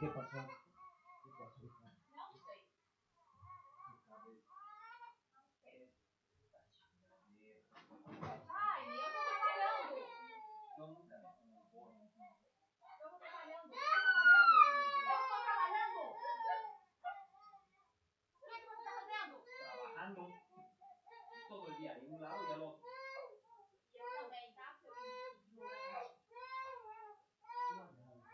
¿Qué pasó? ¿Qué pasó, hija? Pai, eu tô trabalhando. No, nunca me pongo un porro. Eu tô trabalhando. Eu tô trabalhando. O que você tá fazendo? Trabajando todo el día de un lado y al otro. Eu também, tá? Seu ignorante. No, no, no.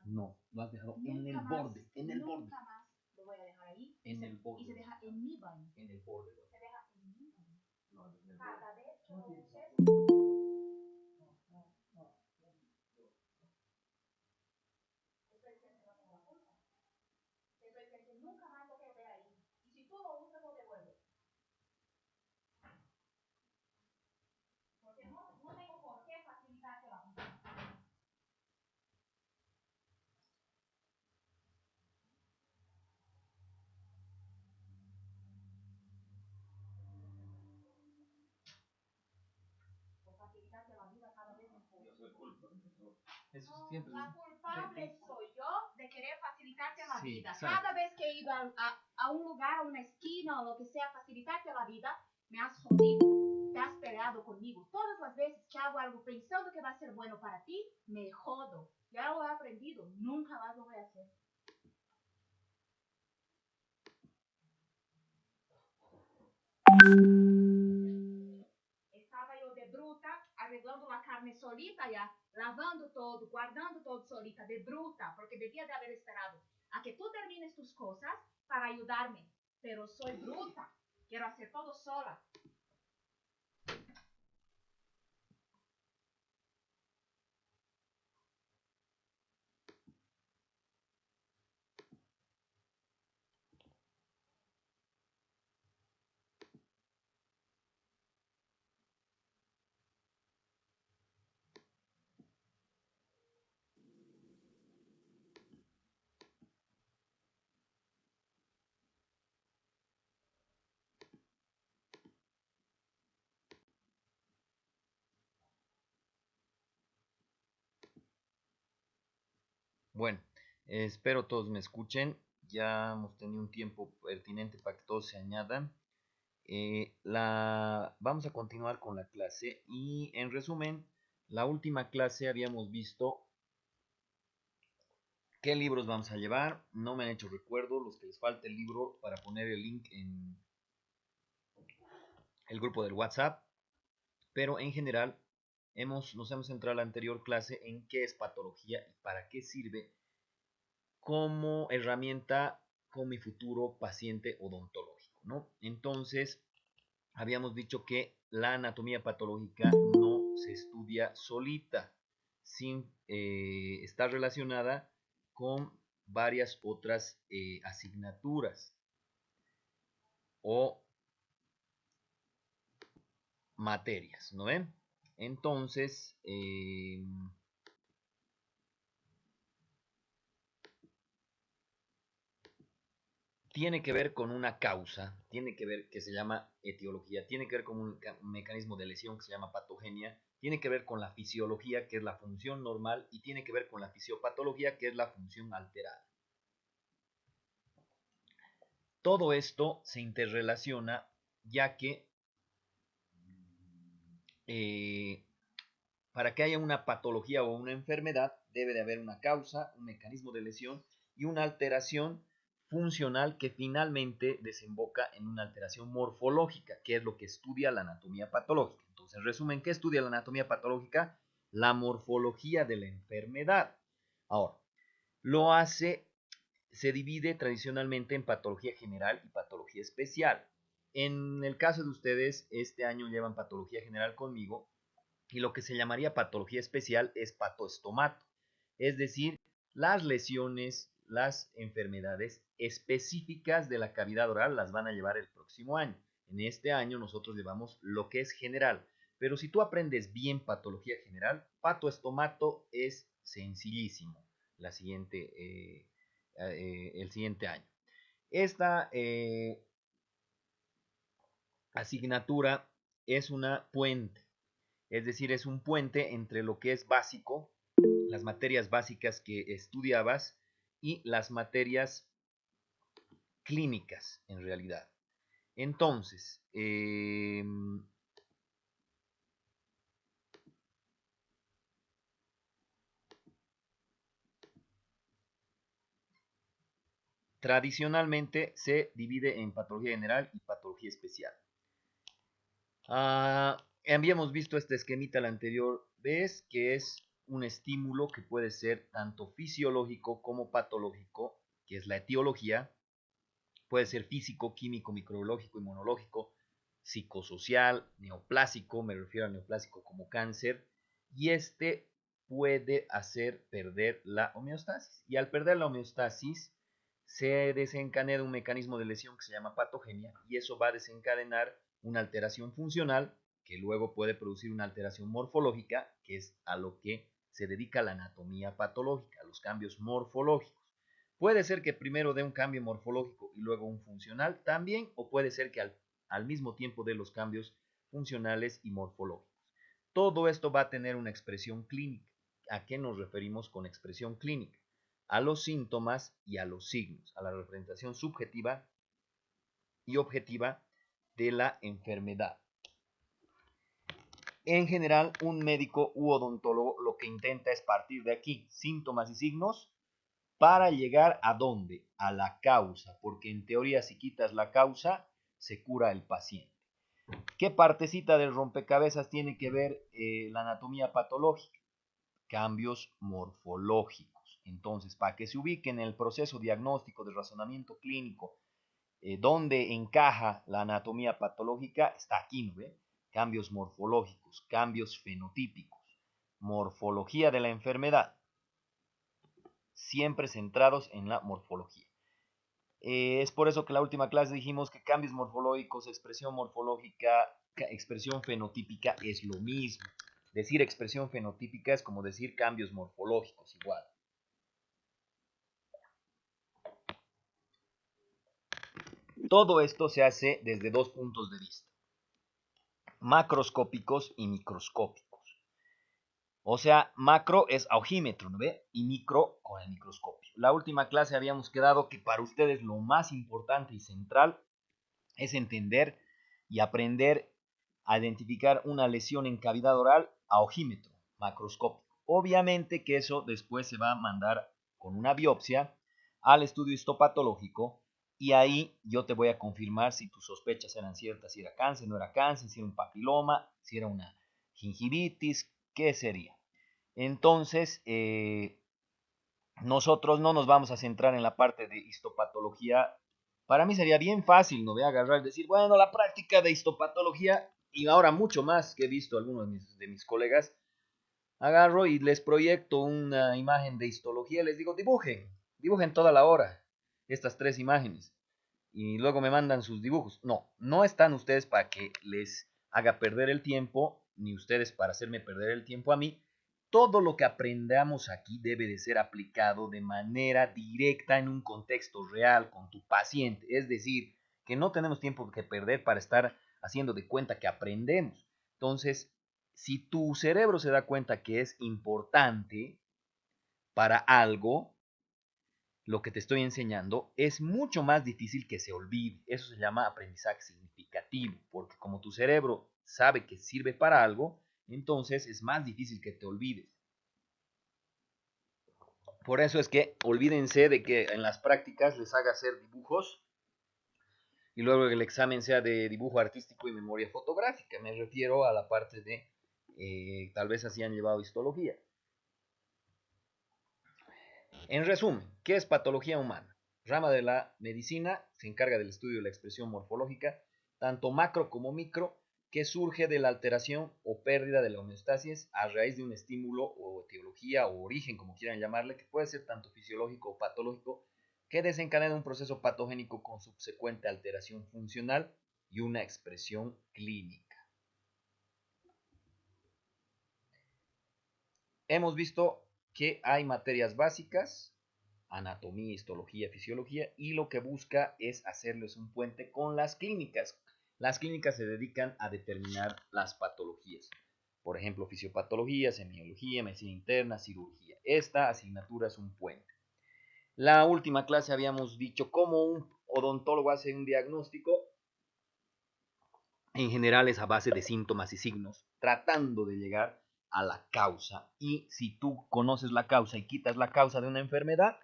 No, lo has dejado en el borde, en el borde. Nunca más lo voy a dejar ahí. En el borde. Y se deja en mi baño. En el borde. Se deja en mi baño. Cada vez que lo uses. Nunca más lo quiero ver ahí. Y si tú lo usas, lo devuelves. Porque no tengo por qué facilitarte la vida. Por facilitarte la vida cada vez mejor. Yo soy culpa. Eso No, siempre. la culpable soy yo de querer facilitarte la Sí, vida. exacto. Cada vez que he ido a un lugar, a una esquina o lo que sea, facilitarte la vida, me has jodido. Te has peleado conmigo. Todas las veces que hago algo pensando que va a ser bueno para ti, me jodo. Ya lo he aprendido. Nunca más lo voy a hacer. Estaba yo de bruta, arreglando la carne solita ya, lavando todo, guardando todo solita, de bruta, porque debía de haber esperado a que tú termines tus cosas para ayudarme. Pero soy bruta, quiero hacer todo sola. Bueno, espero todos me escuchen. Ya hemos tenido un tiempo pertinente para que todos se añadan. Vamos a continuar con la clase y en resumen, la última clase habíamos visto qué libros vamos a llevar. No me han hecho recuerdo los que les falta el libro para poner el link en el grupo del WhatsApp, pero en general nos hemos centrado en la anterior clase en qué es patología y para qué sirve como herramienta con mi futuro paciente odontológico, ¿no? Entonces, habíamos dicho que la anatomía patológica no se estudia solita, sin estar relacionada con varias otras asignaturas o materias, ¿no ven? Entonces, tiene que ver con una causa, tiene que ver que se llama etiología, tiene que ver con un mecanismo de lesión que se llama patogenia, tiene que ver con la fisiología, que es la función normal, y tiene que ver con la fisiopatología, que es la función alterada. Todo esto se interrelaciona ya que para que haya una patología o una enfermedad debe de haber una causa, un mecanismo de lesión y una alteración funcional que finalmente desemboca en una alteración morfológica, que es lo que estudia la anatomía patológica. Entonces, en resumen, ¿qué estudia la anatomía patológica? La morfología de la enfermedad. Ahora, se divide tradicionalmente en patología general y patología especial. En el caso de ustedes, este año llevan patología general conmigo y lo que se llamaría patología especial es patoestomato, es decir, las lesiones, las enfermedades específicas de la cavidad oral las van a llevar el próximo año. En este año nosotros llevamos lo que es general, pero si tú aprendes bien patología general, patoestomato es sencillísimo el siguiente año. Esta asignatura es una puente. Es decir, es un puente entre lo que es básico, las materias básicas que estudiabas, y las materias clínicas, en realidad. Entonces, tradicionalmente se divide en patología general y patología especial. habíamos visto este esquemita la anterior vez, que es un estímulo que puede ser tanto fisiológico como patológico, que es la etiología. Puede ser físico, químico, microbiológico, inmunológico, psicosocial, neoplásico, me refiero a neoplásico como cáncer, y este puede hacer perder la homeostasis. Y al perder la homeostasis, se desencadena un mecanismo de lesión que se llama patogenia, y eso va a desencadenar una alteración funcional, que luego puede producir una alteración morfológica, que es a lo que se dedica la anatomía patológica, a los cambios morfológicos. Puede ser que primero dé un cambio morfológico y luego un funcional también, o puede ser que al mismo tiempo dé los cambios funcionales y morfológicos. Todo esto va a tener una expresión clínica. ¿A qué nos referimos con expresión clínica? A los síntomas y a los signos, a la representación subjetiva y objetiva de la enfermedad. En general, un médico u odontólogo lo que intenta es partir de aquí, síntomas y signos, para llegar a dónde? A la causa, porque en teoría si quitas la causa, se cura el paciente. ¿Qué partecita del rompecabezas tiene que ver la anatomía patológica? Cambios morfológicos. Entonces, para que se ubique en el proceso diagnóstico de razonamiento clínico, donde encaja la anatomía patológica, está aquí, ¿no ve? Cambios morfológicos, cambios fenotípicos, morfología de la enfermedad, siempre centrados en la morfología. Es por eso que en la última clase dijimos que cambios morfológicos, expresión morfológica, expresión fenotípica es lo mismo. Decir expresión fenotípica es como decir cambios morfológicos, igual. Todo esto se hace desde dos puntos de vista, macroscópicos y microscópicos. O sea, macro es ojímetro, ¿no ve? Y micro con el microscopio. La última clase habíamos quedado que para ustedes lo más importante y central es entender y aprender a identificar una lesión en cavidad oral a ojímetro, macroscópico. Obviamente que eso después se va a mandar con una biopsia al estudio histopatológico y ahí yo te voy a confirmar si tus sospechas eran ciertas, si era cáncer, no era cáncer, si era un papiloma, si era una gingivitis, ¿qué sería? Entonces, nosotros no nos vamos a centrar en la parte de histopatología. Para mí sería bien fácil, ¿no? Voy a agarrar y decir, bueno, la práctica de histopatología, y ahora mucho más que he visto algunos de mis colegas, agarro y les proyecto una imagen de histología, les digo, dibujen toda la hora estas 3 imágenes, y luego me mandan sus dibujos. No, no están ustedes para que les haga perder el tiempo, ni ustedes para hacerme perder el tiempo a mí. Todo lo que aprendamos aquí debe de ser aplicado de manera directa en un contexto real con tu paciente. Es decir, que no tenemos tiempo que perder para estar haciendo de cuenta que aprendemos. Entonces, si tu cerebro se da cuenta que es importante para algo, lo que te estoy enseñando, es mucho más difícil que se olvide. Eso se llama aprendizaje significativo, porque como tu cerebro sabe que sirve para algo, entonces es más difícil que te olvides. Por eso es que olvídense de que en las prácticas les haga hacer dibujos y luego el examen sea de dibujo artístico y memoria fotográfica. Me refiero a la parte de, tal vez así han llevado histología. En resumen, ¿qué es patología humana? Rama de la medicina, se encarga del estudio de la expresión morfológica, tanto macro como micro, que surge de la alteración o pérdida de la homeostasis a raíz de un estímulo o etiología o origen, como quieran llamarle, que puede ser tanto fisiológico o patológico, que desencadena un proceso patogénico con subsecuente alteración funcional y una expresión clínica. Hemos visto que hay materias básicas, anatomía, histología, fisiología, y lo que busca es hacerles un puente con las clínicas. Las clínicas se dedican a determinar las patologías. Por ejemplo, fisiopatología, semiología, medicina interna, cirugía. Esta asignatura es un puente. La última clase habíamos dicho cómo un odontólogo hace un diagnóstico. En general es a base de síntomas y signos, tratando de llegar a la causa. Y si tú conoces la causa y quitas la causa de una enfermedad,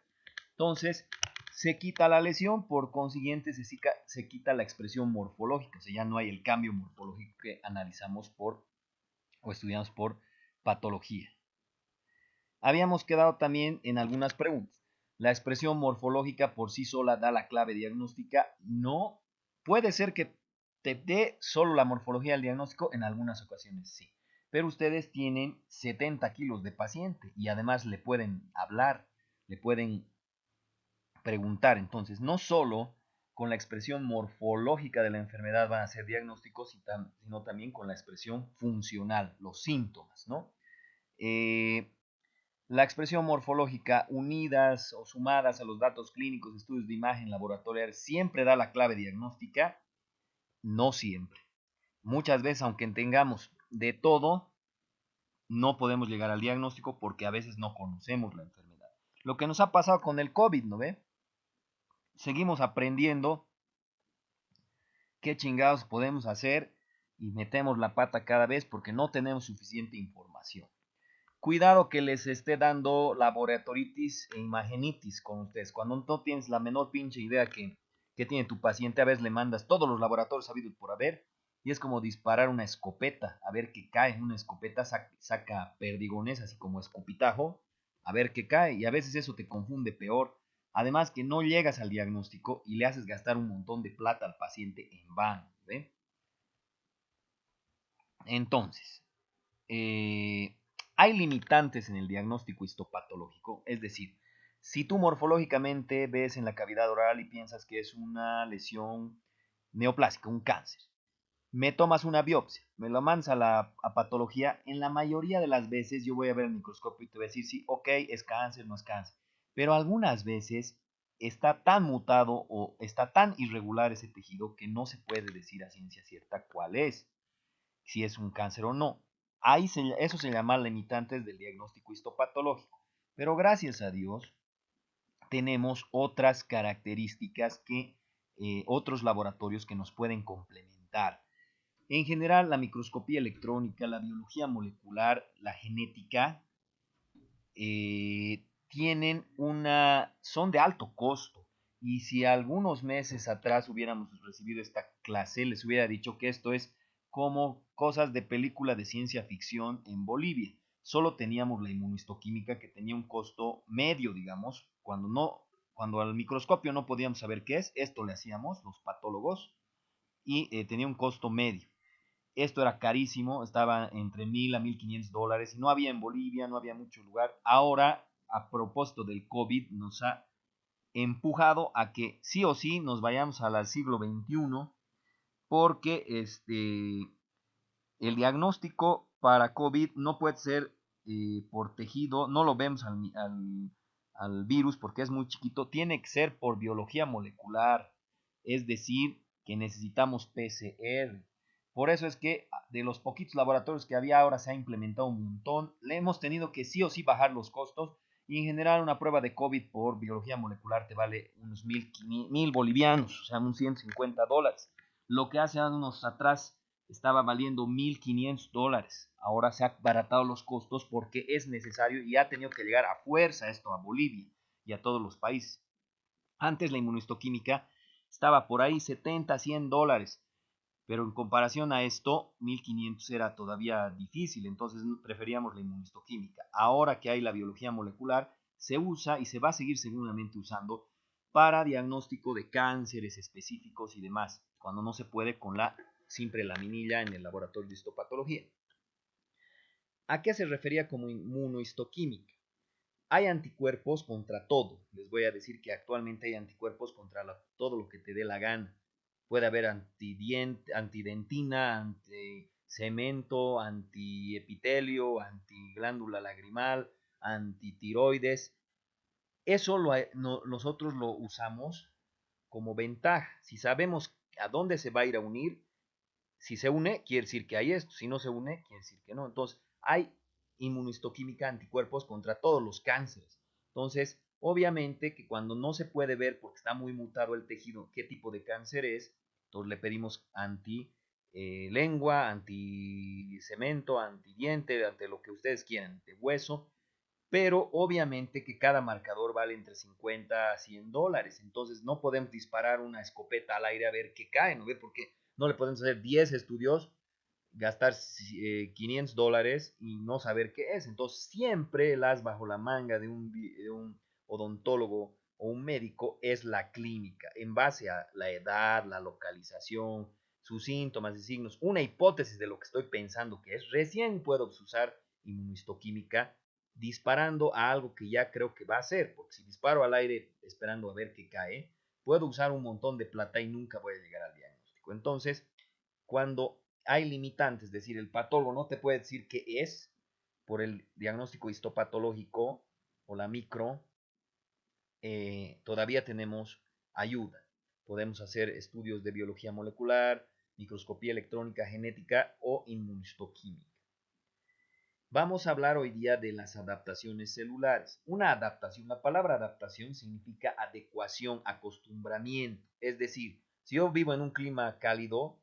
entonces se quita la lesión, por consiguiente se quita la expresión morfológica, o sea, ya no hay el cambio morfológico que analizamos por o estudiamos por patología. Habíamos quedado también en algunas preguntas. La expresión morfológica por sí sola da la clave diagnóstica. No, puede ser que te dé solo la morfología del diagnóstico, en algunas ocasiones sí. Pero ustedes tienen 70 kilos de paciente y además le pueden hablar, le pueden preguntar. Entonces, no solo con la expresión morfológica de la enfermedad van a ser diagnósticos, sino también con la expresión funcional, los síntomas, ¿no? La expresión morfológica unidas o sumadas a los datos clínicos, estudios de imagen laboratorial, siempre da la clave diagnóstica. No siempre. Muchas veces, aunque tengamos de todo, no podemos llegar al diagnóstico porque a veces no conocemos la enfermedad. Lo que nos ha pasado con el COVID, ¿no ve? Seguimos aprendiendo qué chingados podemos hacer y metemos la pata cada vez porque no tenemos suficiente información. Cuidado que les esté dando laboratoritis e imagenitis con ustedes. Cuando no tienes la menor pinche idea que tiene tu paciente, a veces le mandas todos los laboratorios habidos por haber y es como disparar una escopeta, a ver qué cae. Una escopeta saca perdigones, así como escupitajo, a ver qué cae, y a veces eso te confunde peor. Además que no llegas al diagnóstico y le haces gastar un montón de plata al paciente en vano, ¿ve? Entonces, hay limitantes en el diagnóstico histopatológico, es decir, si tú morfológicamente ves en la cavidad oral y piensas que es una lesión neoplásica, un cáncer, me tomas una biopsia, me lo mandas a patología, en la mayoría de las veces yo voy a ver el microscopio y te voy a decir, sí, ok, es cáncer, no es cáncer, pero algunas veces está tan mutado o está tan irregular ese tejido que no se puede decir a ciencia cierta cuál es, si es un cáncer o no. Eso se llama limitantes del diagnóstico histopatológico. Pero gracias a Dios tenemos otras características otros laboratorios que nos pueden complementar. En general, la microscopía electrónica, la biología molecular, la genética, son de alto costo. Y si algunos meses atrás hubiéramos recibido esta clase, les hubiera dicho que esto es como cosas de película de ciencia ficción en Bolivia. Solo teníamos la inmunohistoquímica, que tenía un costo medio, digamos. Cuando al microscopio no podíamos saber qué es, esto le hacíamos los patólogos y tenía un costo medio. Esto era carísimo, estaba entre $1,000 a $1,500 y no había en Bolivia, no había mucho lugar. Ahora, a propósito del COVID, nos ha empujado a que sí o sí nos vayamos al siglo XXI, porque el diagnóstico para COVID no puede ser por tejido, no lo vemos al virus porque es muy chiquito, tiene que ser por biología molecular, es decir, que necesitamos PCR. Por eso es que de los poquitos laboratorios que había ahora se ha implementado un montón, le hemos tenido que sí o sí bajar los costos y en general una prueba de COVID por biología molecular te vale unos 1,000 bolivianos, o sea, unos $150. Lo que hace años atrás estaba valiendo $1,500. Ahora se han baratado los costos porque es necesario y ha tenido que llegar a fuerza esto a Bolivia y a todos los países. Antes la inmunohistoquímica estaba por ahí $70, $100, pero en comparación a esto, 1,500 era todavía difícil, entonces preferíamos la inmunohistoquímica. Ahora que hay la biología molecular, se usa y se va a seguir seguramente usando para diagnóstico de cánceres específicos y demás, cuando no se puede con la simple laminilla en el laboratorio de histopatología. ¿A qué se refería como inmunohistoquímica? Hay anticuerpos contra todo. Les voy a decir que actualmente hay anticuerpos contra todo lo que te dé la gana. Puede haber antidentina, anticemento, antiepitelio, antiglándula lagrimal, antitiroides. Eso nosotros lo usamos como ventaja. Si sabemos a dónde se va a ir a unir, si se une, quiere decir que hay esto. Si no se une, quiere decir que no. Entonces, hay inmunohistoquímica, anticuerpos contra todos los cánceres. Entonces, obviamente que cuando no se puede ver porque está muy mutado el tejido qué tipo de cáncer es, entonces le pedimos anti-lengua, anti-cemento, anti-diente, ante lo que ustedes quieran, de hueso, pero obviamente que cada marcador vale entre 50 a $100. Entonces no podemos disparar una escopeta al aire a ver qué cae, ¿no? Porque no le podemos hacer 10 estudios gastar $500 y no saber qué es. Entonces siempre el as bajo la manga de un odontólogo o un médico es la clínica, en base a la edad, la localización, sus síntomas y signos, una hipótesis de lo que estoy pensando que es. Recién puedo usar inmunistoquímica disparando a algo que ya creo que va a ser, porque si disparo al aire esperando a ver qué cae, puedo usar un montón de plata y nunca voy a llegar al diagnóstico. Entonces, cuando hay limitantes, es decir, el patólogo no te puede decir qué es por el diagnóstico histopatológico o la micro, todavía tenemos ayuda. Podemos hacer estudios de biología molecular, microscopía electrónica, genética o inmunistoquímica. Vamos a hablar hoy día de las adaptaciones celulares. Una adaptación, la palabra adaptación significa adecuación, acostumbramiento. Es decir, si yo vivo en un clima cálido,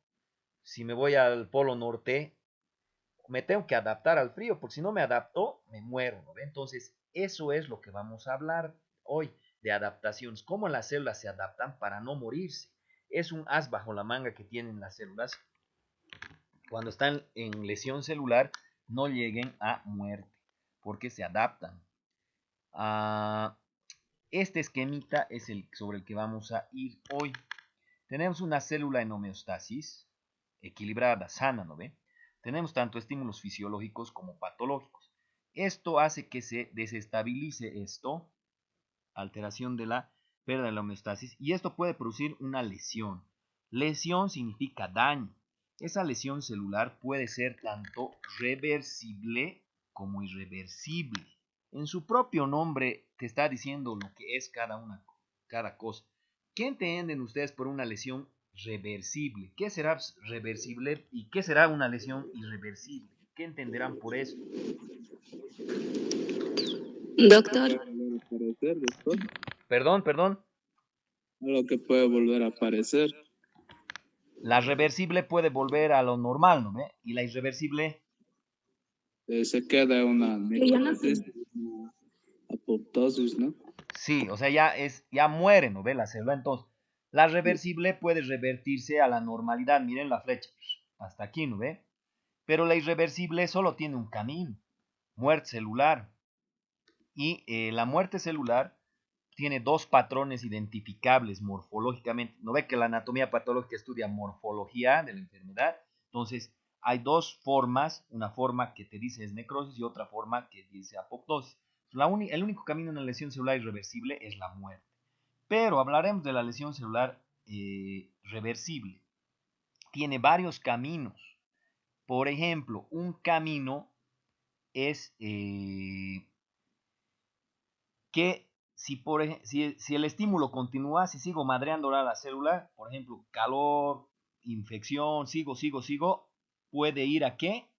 si me voy al polo norte, me tengo que adaptar al frío, porque si no me adapto, me muero, ¿no? Entonces, eso es lo que vamos a hablar hoy, de adaptaciones, cómo las células se adaptan para no morirse. Es un as bajo la manga que tienen las células cuando están en lesión celular, no lleguen a muerte, porque se adaptan. Este esquemita es el sobre el que vamos a ir hoy. Tenemos una célula en homeostasis, equilibrada, sana, ¿no ve? Tenemos tanto estímulos fisiológicos como patológicos. Esto hace que se desestabilice esto, alteración de la pérdida de la homeostasis, y esto puede producir una lesión. Lesión significa daño. Esa lesión celular puede ser tanto reversible como irreversible. En su propio nombre te está diciendo lo que es cada cosa. ¿Qué entienden ustedes por una lesión reversible? ¿Qué será reversible y qué será una lesión irreversible? ¿Qué entenderán por eso? Doctor, Aparecer después, Perdón. algo que puede volver a aparecer. La reversible puede volver a lo normal, ¿no ve? Y la irreversible, Se queda una yo no necrosis, una apoptosis, ¿no? sí, o sea, ya muere, ¿no ve? La célula. Entonces, la reversible puede revertirse a la normalidad. Miren la flecha, hasta aquí, ¿no ve? Pero la irreversible solo tiene un camino, muerte celular. Y la muerte celular tiene dos patrones identificables morfológicamente. ¿No ve que la anatomía patológica estudia morfología de la enfermedad? Entonces, hay dos formas, una forma que te dice es necrosis y otra forma que dice apoptosis. El único camino en una lesión celular irreversible es la muerte. Pero hablaremos de la lesión celular reversible. Tiene varios caminos. Por ejemplo, un camino es que si el estímulo continúa, si sigo madreando a la célula, por ejemplo, calor, infección, sigo, puede ir a qué?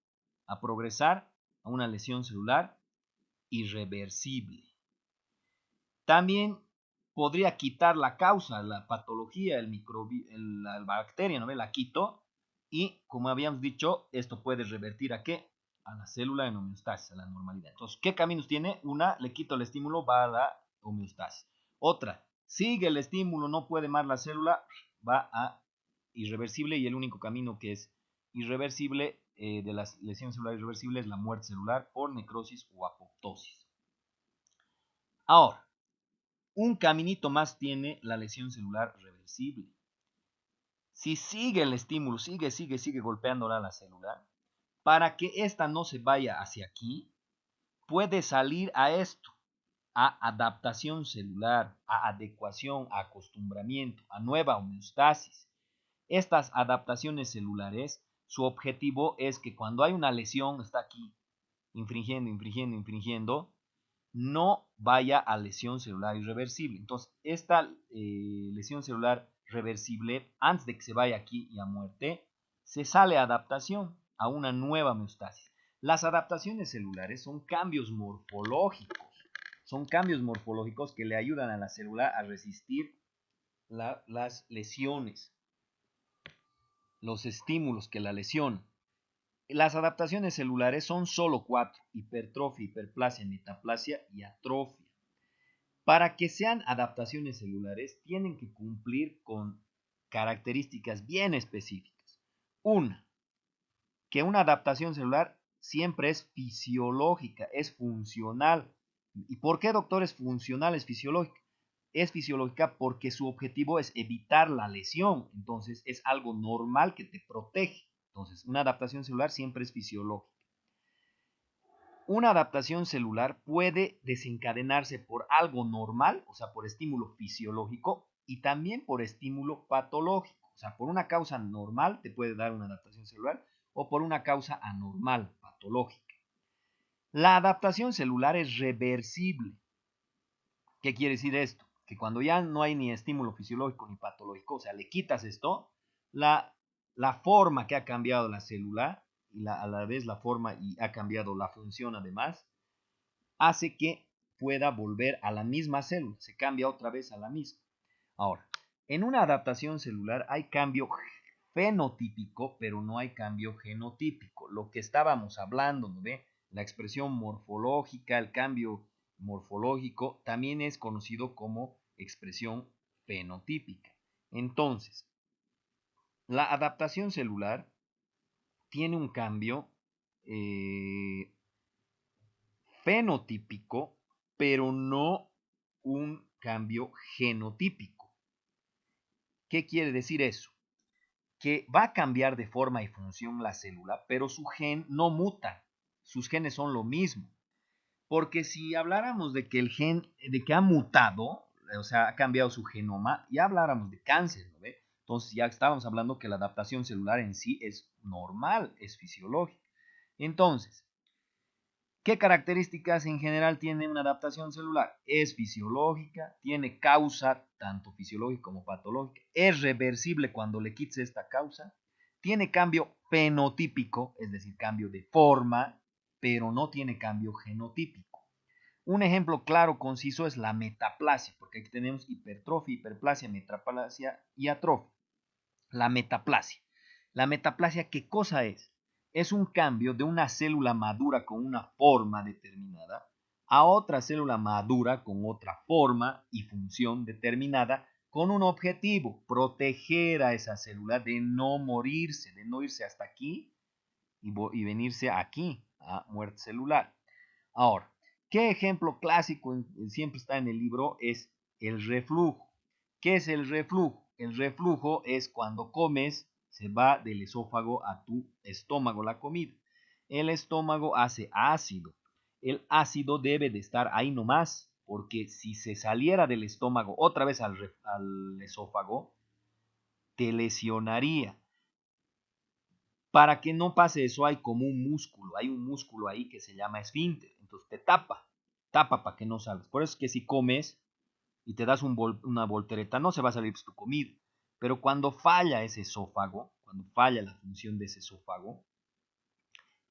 A progresar a una lesión celular irreversible. También podría quitar la causa, la patología, la bacteria, ¿no ve? La quito y, como habíamos dicho, esto puede revertir a qué? A la célula en homeostasis, a la normalidad. Entonces, ¿qué caminos tiene? Una, le quito el estímulo, va a la homeostasis. Otra, sigue el estímulo, no puede más la célula, va a irreversible, y el único camino que es irreversible de las lesiones celulares irreversibles es la muerte celular por necrosis o apoptosis. Ahora, un caminito más tiene la lesión celular reversible. Si sigue el estímulo, sigue golpeándola a la célula, para que ésta no se vaya hacia aquí, puede salir a esto, a adaptación celular, a adecuación, a acostumbramiento, a nueva homeostasis. Estas adaptaciones celulares, su objetivo es que cuando hay una lesión, está aquí, infringiendo, no vaya a lesión celular irreversible. Entonces, esta lesión celular reversible, antes de que se vaya aquí y a muerte, se sale a adaptación, a una nueva homeostasis. Las adaptaciones celulares son cambios morfológicos que le ayudan a la célula a resistir las lesiones, los estímulos que la lesionan. Las adaptaciones celulares son solo 4: hipertrofia, hiperplasia, metaplasia y atrofia. Para que sean adaptaciones celulares, tienen que cumplir con características bien específicas. Una, que una adaptación celular siempre es fisiológica, es funcional. ¿Y por qué, doctor, es funcional, es fisiológica? Es fisiológica porque su objetivo es evitar la lesión. Entonces es algo normal que te protege. Entonces una adaptación celular siempre es fisiológica. Una adaptación celular puede desencadenarse por algo normal, o sea, por estímulo fisiológico, y también por estímulo patológico. O sea, por una causa normal te puede dar una adaptación celular o por una causa anormal, patológica. La adaptación celular es reversible. ¿Qué quiere decir esto? Que cuando ya no hay ni estímulo fisiológico ni patológico, o sea, le quitas esto, la forma que ha cambiado la célula, y a la vez la forma y ha cambiado la función además, hace que pueda volver a la misma célula, se cambia otra vez a la misma. Ahora, en una adaptación celular hay cambio fenotípico, pero no hay cambio genotípico. Lo que estábamos hablando, ¿no ve? La expresión morfológica, el cambio morfológico, también es conocido como expresión fenotípica. Entonces, la adaptación celular tiene un cambio fenotípico, pero no un cambio genotípico. ¿Qué quiere decir eso? Que va a cambiar de forma y función la célula, pero su gen no muta. Sus genes son lo mismo. Porque si habláramos de que el gen, de que ha mutado, o sea, ha cambiado su genoma, ya habláramos de cáncer, ¿no ve? Entonces ya estábamos hablando que la adaptación celular en sí es normal, es fisiológica. Entonces, ¿qué características en general tiene una adaptación celular? Es fisiológica, tiene causa tanto fisiológica como patológica, es reversible cuando le quites esta causa, tiene cambio fenotípico, es decir, cambio de forma, pero no tiene cambio genotípico. Un ejemplo claro, conciso, es la metaplasia, porque aquí tenemos hipertrofia, hiperplasia, metaplasia y atrofia. La metaplasia. La metaplasia, ¿qué cosa es? Es un cambio de una célula madura con una forma determinada a otra célula madura con otra forma y función determinada con un objetivo, proteger a esa célula de no morirse, de no irse hasta aquí y venirse aquí a muerte celular. Ahora, ¿qué ejemplo clásico siempre está en el libro? Es el reflujo. ¿Qué es el reflujo? El reflujo es cuando comes, se va del esófago a tu estómago la comida. El estómago hace ácido. El ácido debe de estar ahí nomás, porque si se saliera del estómago otra vez al esófago, te lesionaría. Para que no pase eso hay como hay un músculo ahí que se llama esfínter, entonces te tapa para que no salgas. Por eso es que si comes y te das una voltereta, no se va a salir tu comida. Pero cuando falla ese esófago, cuando falla la función de ese esófago,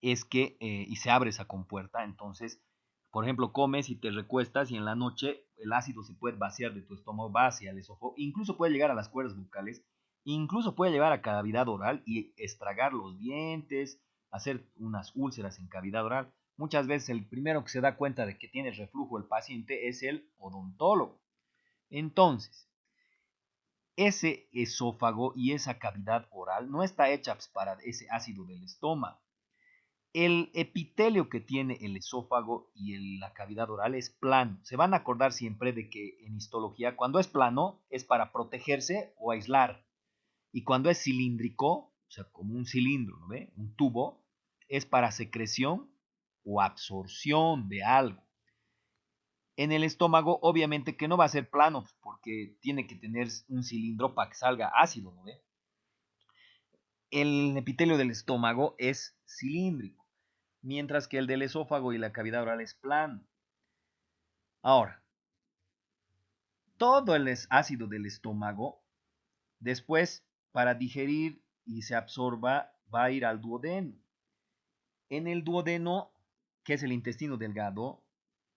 es que, y se abre esa compuerta, entonces, por ejemplo, comes y te recuestas y en la noche el ácido se puede vaciar de tu estómago, va hacia el esófago, incluso puede llegar a las cuerdas bucales, incluso puede llegar a cavidad oral y estragar los dientes, hacer unas úlceras en cavidad oral. Muchas veces el primero que se da cuenta de que tiene reflujo el paciente es el odontólogo. Entonces, ese esófago y esa cavidad oral no está hecha para ese ácido del estómago. El epitelio que tiene el esófago y la cavidad oral es plano. Se van a acordar siempre de que en histología, cuando es plano, es para protegerse o aislar. Y cuando es cilíndrico, o sea, como un cilindro, ¿no ve? Un tubo, es para secreción o absorción de algo. En el estómago, obviamente que no va a ser plano, porque tiene que tener un cilindro para que salga ácido, ¿no ve? El epitelio del estómago es cilíndrico, mientras que el del esófago y la cavidad oral es plano. Ahora, todo el ácido del estómago, después, para digerir y se absorba, va a ir al duodeno. En el duodeno, que es el intestino delgado,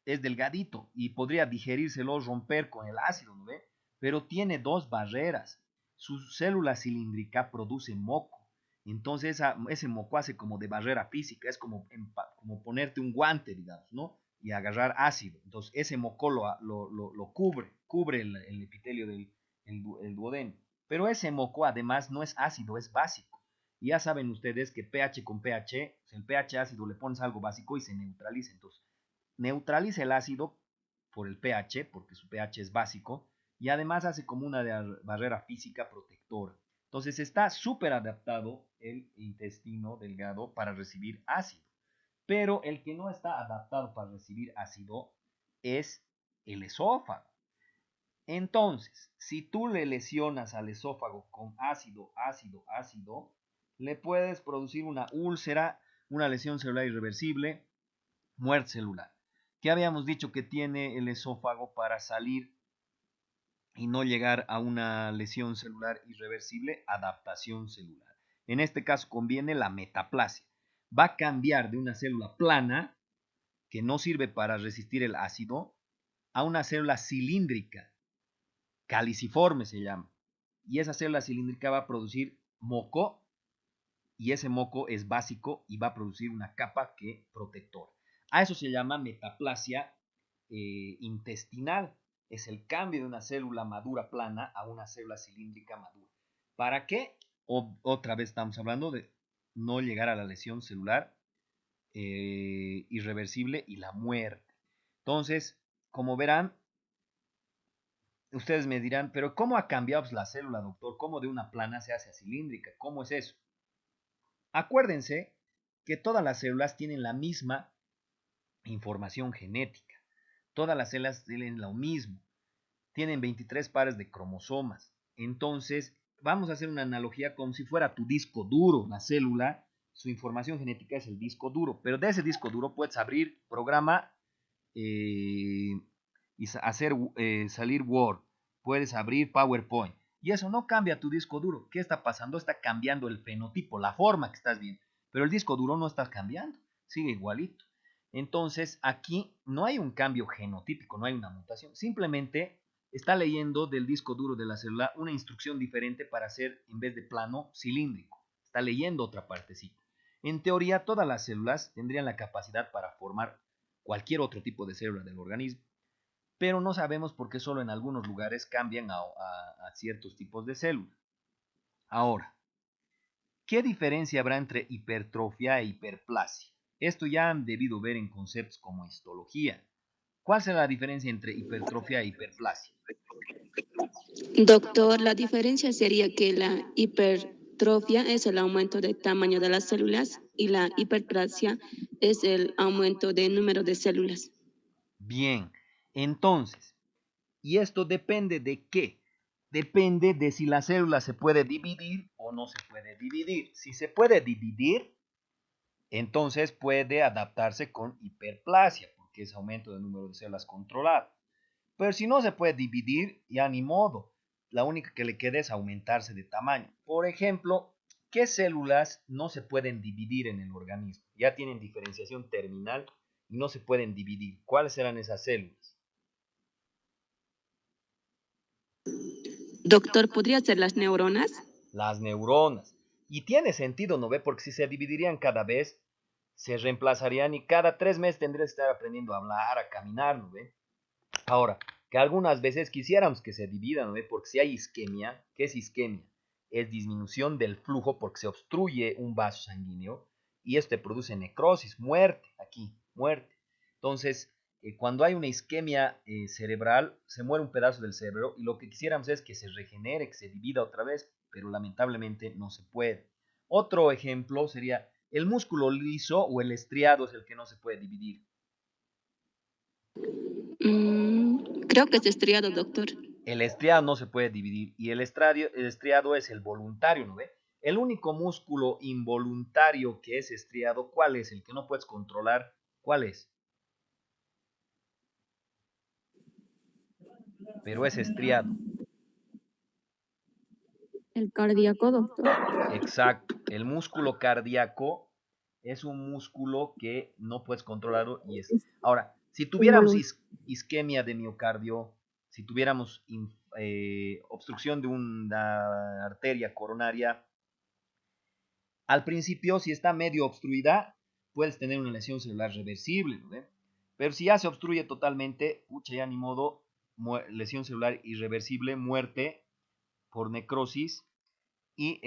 es delgadito y podría digerírselo, romper con el ácido, ¿no ve? Pero tiene dos barreras. Su célula cilíndrica produce moco. Entonces ese moco hace como de barrera física, es como ponerte un guante, digamos, ¿no? Y agarrar ácido. Entonces ese moco lo cubre el epitelio del duodeno. Pero ese moco además no es ácido, es básico. Y ya saben ustedes que pH con pH, el pH ácido le pones algo básico y se neutraliza. Entonces, neutraliza el ácido por el pH, porque su pH es básico, y además hace como una barrera física protectora. Entonces está súper adaptado el intestino delgado para recibir ácido. Pero el que no está adaptado para recibir ácido es el esófago. Entonces, si tú le lesionas al esófago con ácido, le puedes producir una úlcera, una lesión celular irreversible, muerte celular. ¿Qué habíamos dicho que tiene el esófago para salir y no llegar a una lesión celular irreversible? Adaptación celular. En este caso conviene la metaplasia. Va a cambiar de una célula plana, que no sirve para resistir el ácido, a una célula cilíndrica, caliciforme se llama. Y esa célula cilíndrica va a producir moco, y ese moco es básico y va a producir una capa protectora. A eso se llama metaplasia intestinal. Es el cambio de una célula madura plana a una célula cilíndrica madura. ¿Para qué? Otra vez estamos hablando de no llegar a la lesión celular irreversible y la muerte. Entonces, como verán, ustedes me dirán, pero ¿cómo ha cambiado la célula, doctor? ¿Cómo de una plana se hace cilíndrica? ¿Cómo es eso? Acuérdense que todas las células tienen la misma información genética. Todas las células tienen lo mismo. Tienen 23 pares de cromosomas. Entonces, vamos a hacer una analogía como si fuera tu disco duro. La célula, su información genética es el disco duro. Pero de ese disco duro puedes abrir programa y hacer salir Word. Puedes abrir PowerPoint. Y eso no cambia tu disco duro. ¿Qué está pasando? Está cambiando el fenotipo, la forma que estás viendo. Pero el disco duro no está cambiando. Sigue igualito. Entonces, aquí no hay un cambio genotípico, no hay una mutación. Simplemente está leyendo del disco duro de la célula una instrucción diferente para hacer, en vez de plano, cilíndrico. Está leyendo otra partecita. En teoría, todas las células tendrían la capacidad para formar cualquier otro tipo de célula del organismo, pero no sabemos por qué solo en algunos lugares cambian a ciertos tipos de células. Ahora, ¿qué diferencia habrá entre hipertrofia e hiperplasia? Esto ya han debido ver en conceptos como histología. ¿Cuál será la diferencia entre hipertrofia e hiperplasia? Doctor, la diferencia sería que la hipertrofia es el aumento del tamaño de las células y la hiperplasia es el aumento del número de células. Bien, entonces, ¿y esto depende de qué? Depende de si la célula se puede dividir o no se puede dividir. Si se puede dividir, entonces puede adaptarse con hiperplasia, porque es aumento del número de células controlado. Pero si no se puede dividir, ya ni modo. La única que le queda es aumentarse de tamaño. Por ejemplo, ¿qué células no se pueden dividir en el organismo? Ya tienen diferenciación terminal y no se pueden dividir. ¿Cuáles serán esas células? Doctor, ¿podría ser las neuronas? Las neuronas. Y tiene sentido, ¿no ve? Porque si se dividirían cada vez, se reemplazarían y cada 3 meses tendrías que estar aprendiendo a hablar, a caminar, ¿no ve? Ahora, que algunas veces quisiéramos que se dividan, ¿no ve? Porque si hay isquemia, ¿qué es isquemia? Es disminución del flujo porque se obstruye un vaso sanguíneo y esto te produce necrosis, muerte, aquí, muerte. Entonces, cuando hay una isquemia cerebral, se muere un pedazo del cerebro y lo que quisiéramos es que se regenere, que se divida otra vez, pero lamentablemente no se puede. Otro ejemplo sería el músculo liso o el estriado es el que no se puede dividir. Creo que es estriado, doctor. El estriado no se puede dividir y el estriado es el voluntario, ¿no ve? El único músculo involuntario que es estriado, ¿cuál es? El que no puedes controlar, ¿cuál es? Pero es estriado. El cardíaco, doctor. Exacto. El músculo cardíaco es un músculo que no puedes controlarlo y es. Ahora, si tuviéramos isquemia de miocardio, si tuviéramos obstrucción de una arteria coronaria, al principio, si está medio obstruida, puedes tener una lesión celular reversible, ¿no? Pero si ya se obstruye totalmente, pucha, ya ni modo, lesión celular irreversible, muerte por necrosis. Y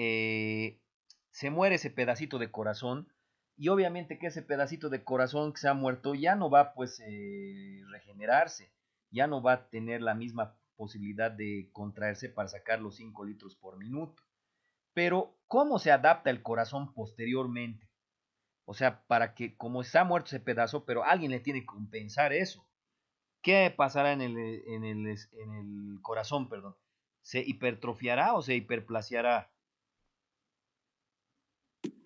se muere ese pedacito de corazón y obviamente que ese pedacito de corazón que se ha muerto ya no va pues regenerarse, ya no va a tener la misma posibilidad de contraerse para sacar los 5 litros por minuto. Pero, ¿cómo se adapta el corazón posteriormente? O sea, para que, como se ha muerto ese pedazo, pero alguien le tiene que compensar eso. ¿Qué pasará en el corazón, perdón? ¿Se hipertrofiará o se hiperplaciará?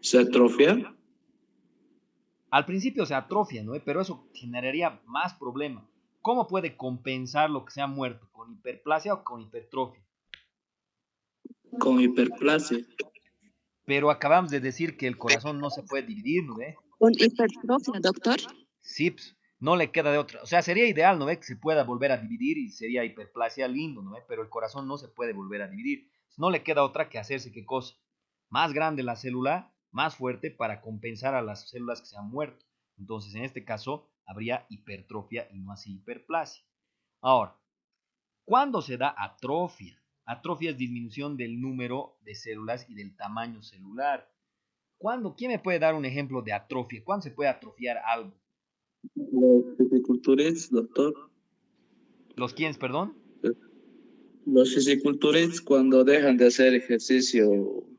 ¿Se atrofia? Al principio se atrofia, ¿no? Pero eso generaría más problema. ¿Cómo puede compensar lo que se ha muerto? ¿Con hiperplasia o con hipertrofia? Con hiperplasia. Pero acabamos de decir que el corazón no se puede dividir, ¿no ve? Con hipertrofia, doctor. Sí, pues, no le queda de otra. O sea, sería ideal, ¿no ve? Que se pueda volver a dividir y sería hiperplasia lindo, ¿no ve? Pero el corazón no se puede volver a dividir. No le queda otra que hacerse, ¿qué cosa? Más grande la célula, más fuerte para compensar a las células que se han muerto. Entonces, en este caso, habría hipertrofia y no así hiperplasia. Ahora, ¿cuándo se da atrofia? Atrofia es disminución del número de células y del tamaño celular. ¿Cuándo? ¿Quién me puede dar un ejemplo de atrofia? ¿Cuándo se puede atrofiar algo? Los fisiculturistas, doctor. ¿Los quiénes, perdón? Los fisiculturistas cuando dejan de hacer ejercicio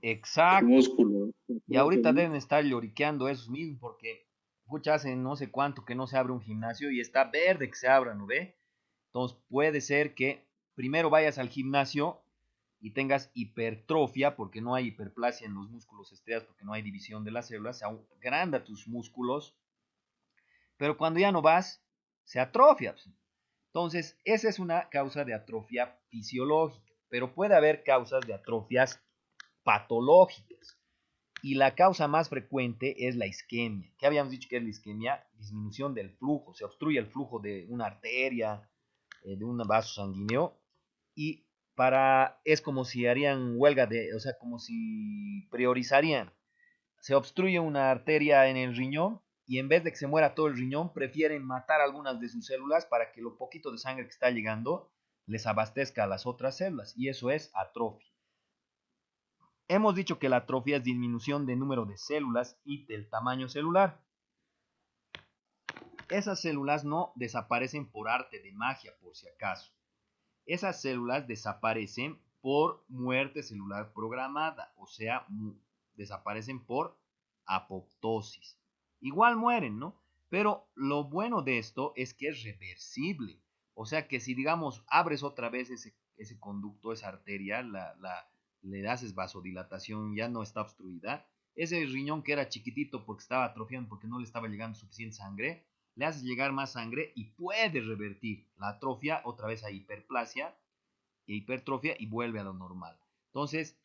Exacto. músculo. Y ahorita deben estar lloriqueando esos mismos porque, pucha, hace no sé cuánto que no se abre un gimnasio y está verde que se abra, ¿no ve? Entonces puede ser que primero vayas al gimnasio y tengas hipertrofia porque no hay hiperplasia en los músculos estriados porque no hay división de las células, se agranda tus músculos, pero cuando ya no vas, se atrofia. Entonces, esa es una causa de atrofia fisiológica, pero puede haber causas de atrofias patológicas. Y la causa más frecuente es la isquemia. ¿Qué habíamos dicho que es la isquemia? Disminución del flujo. Se obstruye el flujo de una arteria, de un vaso sanguíneo. Y es como si harían huelga o sea, como si priorizarían. Se obstruye una arteria en el riñón y en vez de que se muera todo el riñón, prefieren matar algunas de sus células para que lo poquito de sangre que está llegando les abastezca a las otras células. Y eso es atrofia. Hemos dicho que la atrofia es disminución de número de células y del tamaño celular. Esas células no desaparecen por arte de magia, por si acaso. Esas células desaparecen por muerte celular programada, o sea, desaparecen por apoptosis. Igual mueren, ¿no? Pero lo bueno de esto es que es reversible. O sea que si, digamos, abres otra vez ese conducto, esa arteria, le haces vasodilatación, ya no está obstruida, ese riñón que era chiquitito porque estaba atrofiando, porque no le estaba llegando suficiente sangre, le haces llegar más sangre y puede revertir la atrofia otra vez a hiperplasia e hipertrofia y vuelve a lo normal. Entonces,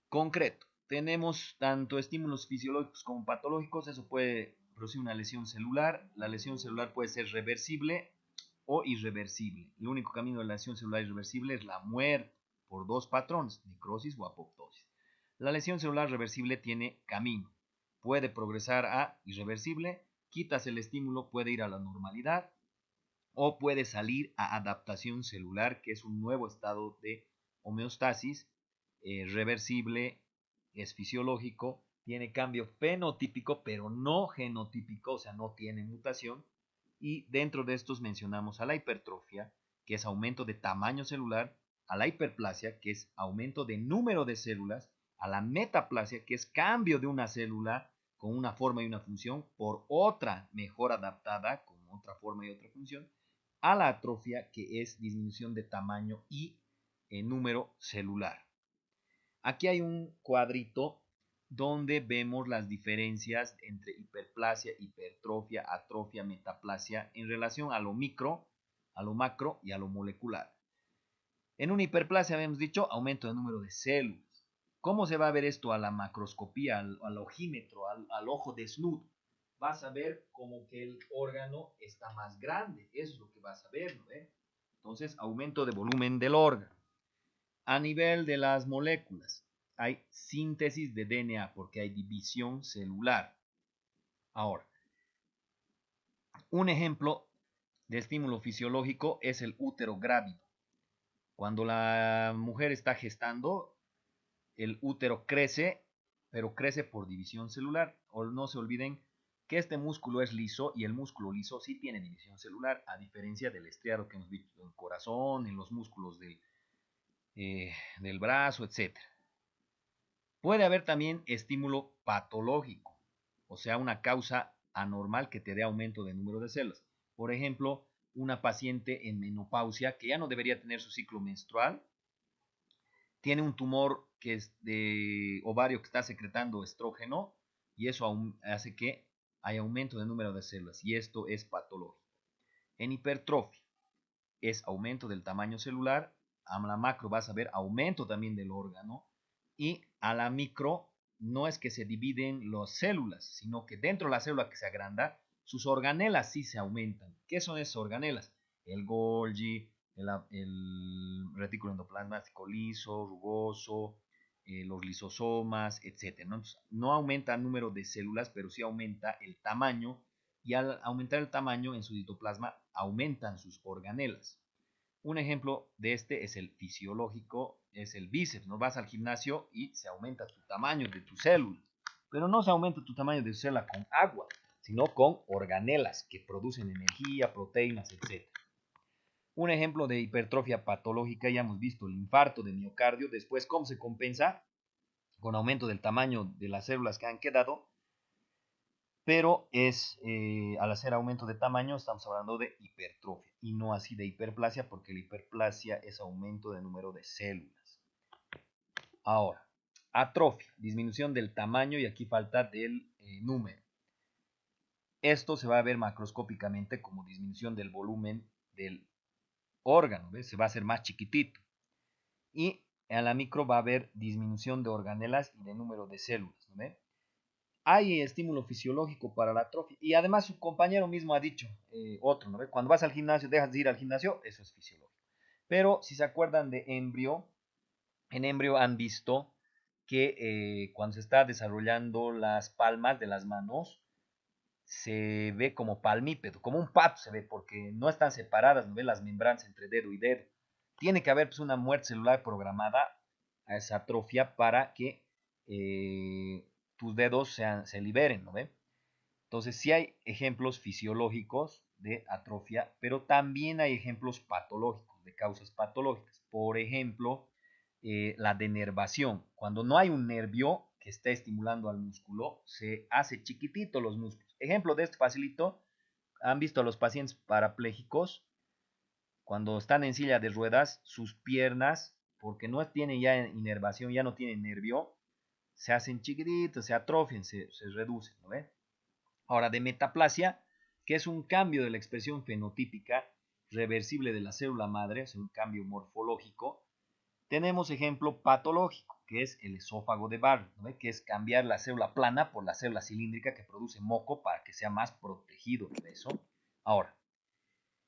concreto, tenemos tanto estímulos fisiológicos como patológicos, eso puede producir una lesión celular. La lesión celular puede ser reversible o irreversible. El único camino de la lesión celular irreversible es la muerte por dos patrones, necrosis o apoptosis. La lesión celular reversible tiene camino. Puede progresar a irreversible, quitas el estímulo, puede ir a la normalidad o puede salir a adaptación celular, que es un nuevo estado de homeostasis reversible, es fisiológico, tiene cambio fenotípico, pero no genotípico, o sea, no tiene mutación. Y dentro de estos mencionamos a la hipertrofia, que es aumento de tamaño celular, a la hiperplasia, que es aumento de número de células, a la metaplasia, que es cambio de una célula con una forma y una función por otra mejor adaptada, con otra forma y otra función, a la atrofia, que es disminución de tamaño y número celular. Aquí hay un cuadrito donde vemos las diferencias entre hiperplasia, hipertrofia, atrofia, metaplasia en relación a lo micro, a lo macro y a lo molecular. En una hiperplasia habíamos dicho aumento de número de células. ¿Cómo se va a ver esto a la macroscopía, al ojímetro, al ojo desnudo? Vas a ver como que el órgano está más grande. Eso es lo que vas a ver, ¿no? Entonces, aumento de volumen del órgano. A nivel de las moléculas, hay síntesis de DNA porque hay división celular. Ahora, un ejemplo de estímulo fisiológico es el útero grávido. Cuando la mujer está gestando, el útero crece pero crece por división celular. O no se olviden que este músculo es liso y el músculo liso sí tiene división celular, a diferencia del estriado que hemos visto en el corazón, en los músculos del brazo, etc. Puede haber también estímulo patológico, o sea, una causa anormal que te dé aumento de número de células. Por ejemplo, una paciente en menopausia que ya no debería tener su ciclo menstrual, tiene un tumor que es de ovario que está secretando estrógeno y eso hace que haya aumento de número de células y esto es patológico. En hipertrofia es aumento del tamaño celular, a la macro vas a ver aumento también del órgano y a la micro no es que se dividen las células, sino que dentro de la célula que se agranda, sus organelas sí se aumentan. ¿Qué son esas organelas? El Golgi, el retículo endoplasmático liso, rugoso, los lisosomas, etc. No aumenta el número de células, pero sí aumenta el tamaño y al aumentar el tamaño en su citoplasma aumentan sus organelas. Un ejemplo de este es el fisiológico, es el bíceps. No vas al gimnasio y se aumenta tu tamaño de tu célula, pero no se aumenta tu tamaño de tu célula con agua, sino con organelas que producen energía, proteínas, etc. Un ejemplo de hipertrofia patológica, ya hemos visto el infarto de miocardio. Después, ¿cómo se compensa? Con aumento del tamaño de las células que han quedado, pero al hacer aumento de tamaño estamos hablando de hipertrofia y no así de hiperplasia, porque la hiperplasia es aumento de número de células. Ahora, atrofia, disminución del tamaño y aquí falta del número. Esto se va a ver macroscópicamente como disminución del volumen del órgano, ¿ves? Se va a hacer más chiquitito. Y en la micro va a haber disminución de organelas y de número de células, ¿no? Hay estímulo fisiológico para la atrofia. Y además su compañero mismo ha dicho, otro, ¿no? Cuando vas al gimnasio, dejas de ir al gimnasio, eso es fisiológico. Pero si se acuerdan de Embryo, en Embryo han visto que cuando se está desarrollando las palmas de las manos, se ve como palmípedo, como un pato se ve, porque no están separadas, ¿no ve? Las membranas entre dedo y dedo. Tiene que haber pues, una muerte celular programada a esa atrofia para que tus dedos se liberen, ¿no ve? Entonces sí hay ejemplos fisiológicos de atrofia, pero también hay ejemplos patológicos, de causas patológicas. Por ejemplo, la denervación. Cuando no hay un nervio que esté estimulando al músculo, se hace chiquitito los músculos. Ejemplo de esto facilito, han visto a los pacientes parapléjicos, cuando están en silla de ruedas, sus piernas, porque no tienen ya inervación, ya no tienen nervio, se hacen chiquititos, se atrofian, se reducen, ¿no ve? Ahora, de metaplasia, que es un cambio de la expresión fenotípica reversible de la célula madre, es un cambio morfológico. Tenemos ejemplo patológico, que es el esófago de Barrett, ¿no? Que es cambiar la célula plana por la célula cilíndrica que produce moco para que sea más protegido de eso. Ahora,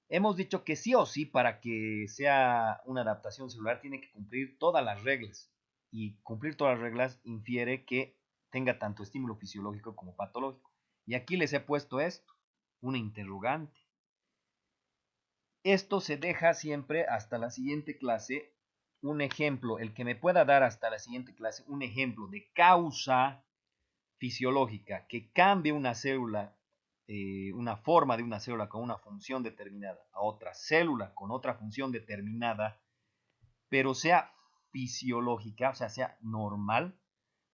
hemos dicho que sí o sí, para que sea una adaptación celular, tiene que cumplir todas las reglas. Y cumplir todas las reglas infiere que tenga tanto estímulo fisiológico como patológico. Y aquí les he puesto esto, una interrogante. Esto se deja siempre hasta la siguiente clase. Un ejemplo, el que me pueda dar hasta la siguiente clase, un ejemplo de causa fisiológica que cambie una célula, una forma de una célula con una función determinada a otra célula con otra función determinada, pero sea fisiológica, o sea normal,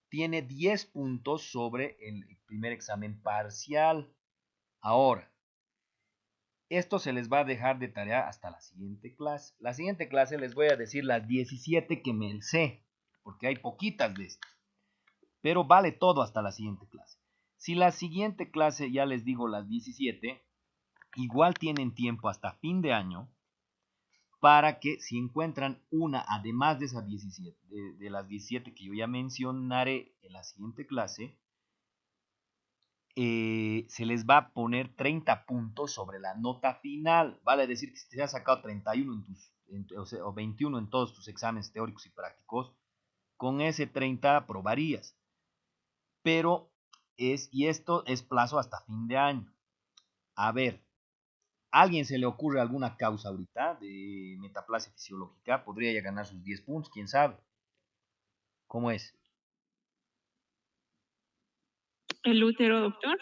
tiene 10 puntos sobre el primer examen parcial. Ahora, esto se les va a dejar de tarea hasta la siguiente clase. La siguiente clase les voy a decir las 17 que me sé, porque hay poquitas de estas. Pero vale todo hasta la siguiente clase. Si la siguiente clase ya les digo las 17, igual tienen tiempo hasta fin de año para que si encuentran una, además de esas 17, de las 17 que yo ya mencionaré en la siguiente clase, se les va a poner 30 puntos sobre la nota final. Vale decir que si te has sacado 31 o 21 en todos tus exámenes teóricos y prácticos, con ese 30 aprobarías. Pero esto es plazo hasta fin de año. A ver, ¿a alguien se le ocurre alguna causa ahorita de metaplasia fisiológica? Podría ya ganar sus 10 puntos, quién sabe. ¿Cómo es? El útero, doctor.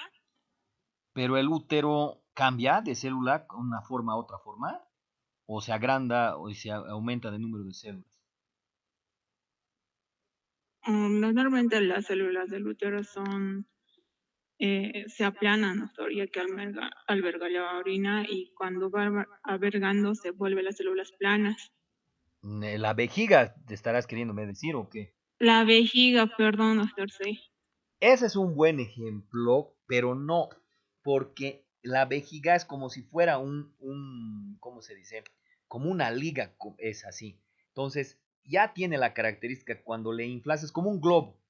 Pero el útero cambia de célula de una forma a otra forma, o se agranda o se aumenta el número de células. Normalmente las células del útero se aplanan, doctor, ya que alberga la orina y cuando va albergando se vuelven las células planas. La vejiga, ¿te estarás queriéndome decir o qué? La vejiga, perdón, doctor, sí. Ese es un buen ejemplo, pero no, porque la vejiga es como si fuera ¿cómo se dice? Como una liga, es así. Entonces, ya tiene la característica cuando le inflas, es como un globo.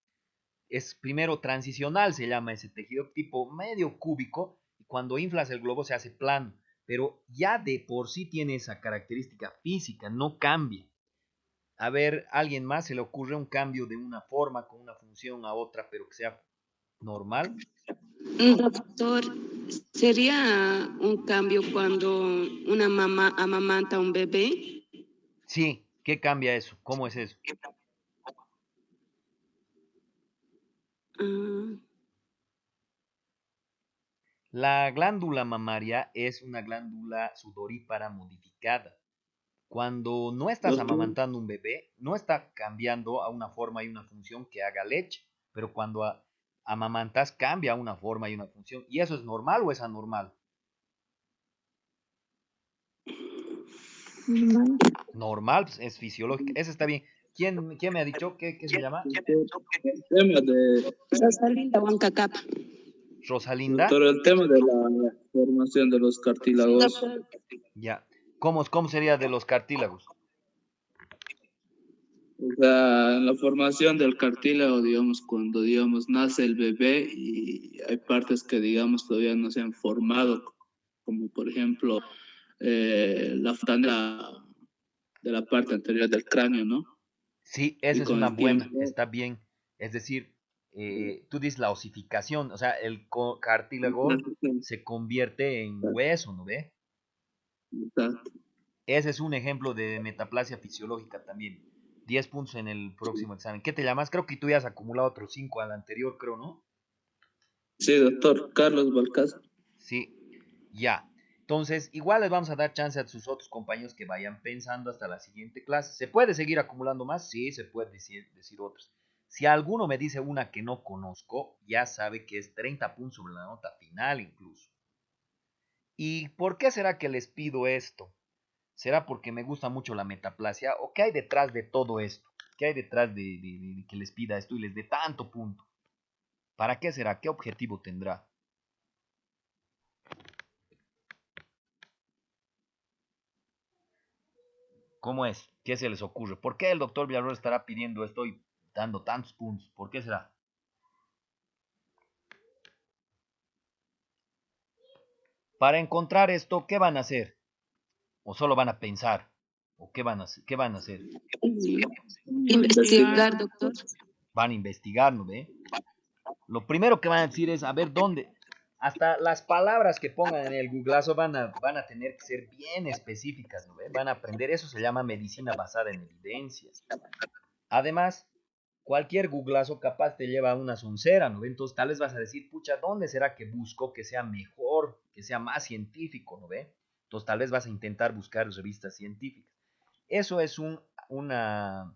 Es primero transicional, se llama ese tejido, tipo medio cúbico, y cuando inflas el globo se hace plano, pero ya de por sí tiene esa característica física, no cambia. A ver, ¿alguien más se le ocurre un cambio de una forma con una función a otra, pero que sea normal? Doctor, ¿sería un cambio cuando una mamá amamanta a un bebé? Sí, ¿qué cambia eso? ¿Cómo es eso? Ah, La glándula mamaria es una glándula sudorípara modificada. Cuando no estás Doctor, amamantando un bebé, no está cambiando a una forma y una función que haga leche, pero cuando amamantas cambia a una forma y una función. ¿Y eso es normal o es anormal? normal. Normal, pues, es fisiológico. Eso está bien. ¿Quién me ha dicho qué se llama? el tema de, Rosalinda Huancacapa. Rosalinda. doctor, el tema de la formación de los Sí, cartílagos. doctor. Ya. ¿Cómo sería de los cartílagos? O sea, en la formación del cartílago, digamos, cuando, digamos, nace el bebé y hay partes que, digamos, todavía no se han formado, como por ejemplo la frontal de la parte anterior del cráneo, ¿no? Sí, Y esa es con una el buena, tiempo, está bien. Es decir, tú dices la osificación, o sea, el cartílago se convierte en hueso, ¿no ve? exacto. Ese es un ejemplo de metaplasia fisiológica también. 10 puntos en el próximo examen. ¿Qué te llamas? Creo que tú ya has acumulado otros 5 al anterior, creo, ¿no? Sí, doctor Carlos Balcázar. Sí, ya. Entonces, igual les vamos a dar chance a sus otros compañeros que vayan pensando hasta la siguiente clase. ¿Se puede seguir acumulando más? Sí, se puede decir otros. Si alguno me dice una que no conozco, ya sabe que es 30 puntos sobre la nota final incluso. ¿Y por qué será que les pido esto? ¿Será porque me gusta mucho la metaplasia? ¿O qué hay detrás de todo esto? ¿Qué hay detrás de que les pida esto y les dé tanto punto? ¿Para qué será? ¿Qué objetivo tendrá? ¿Cómo es? ¿Qué se les ocurre? ¿Por qué el doctor Villarroel estará pidiendo esto y dando tantos puntos? ¿Por qué será? Para encontrar esto, ¿qué van a hacer? ¿O solo van a pensar? ¿O qué van a hacer? ¿Qué van a hacer? Investigar, doctor. Van a investigar, ¿no ve? Lo primero que van a decir es, a ver, ¿dónde? Hasta las palabras que pongan en el googlazo van a tener que ser bien específicas, ¿no ve? Van a aprender, eso se llama medicina basada en evidencias. Además, cualquier googlazo capaz te lleva a una soncera, ¿no ve? Entonces tal vez vas a decir, pucha, ¿dónde será que busco que sea mejor, que sea más científico, ¿no ve? Entonces tal vez vas a intentar buscar revistas científicas. Eso es una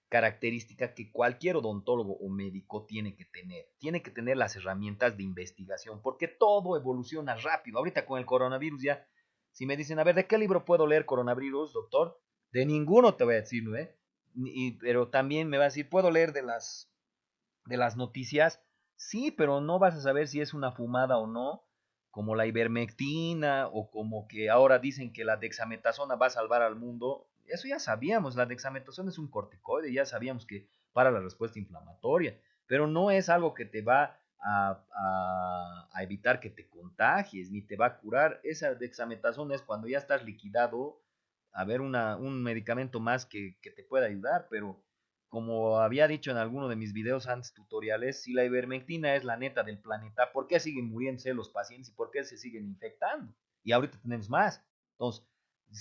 característica que cualquier odontólogo o médico tiene que tener. Tiene que tener las herramientas de investigación, porque todo evoluciona rápido. Ahorita con el coronavirus ya, si me dicen, a ver, ¿de qué libro puedo leer coronavirus, doctor? De ninguno te voy a decir, ¿no? Pero también me va a decir, ¿puedo leer de las noticias? Sí, pero no vas a saber si es una fumada o no, como la ivermectina o como que ahora dicen que la dexametasona va a salvar al mundo. Eso ya sabíamos, la dexametasona es un corticoide, ya sabíamos que para la respuesta inflamatoria, pero no es algo que te va a evitar que te contagies, ni te va a curar. Esa dexametasona es cuando ya estás liquidado, a ver un medicamento más que te pueda ayudar, pero como había dicho en alguno de mis videos antes tutoriales, si la ivermectina es la neta del planeta, ¿por qué siguen muriéndose los pacientes y por qué se siguen infectando? Y ahorita tenemos más. Entonces,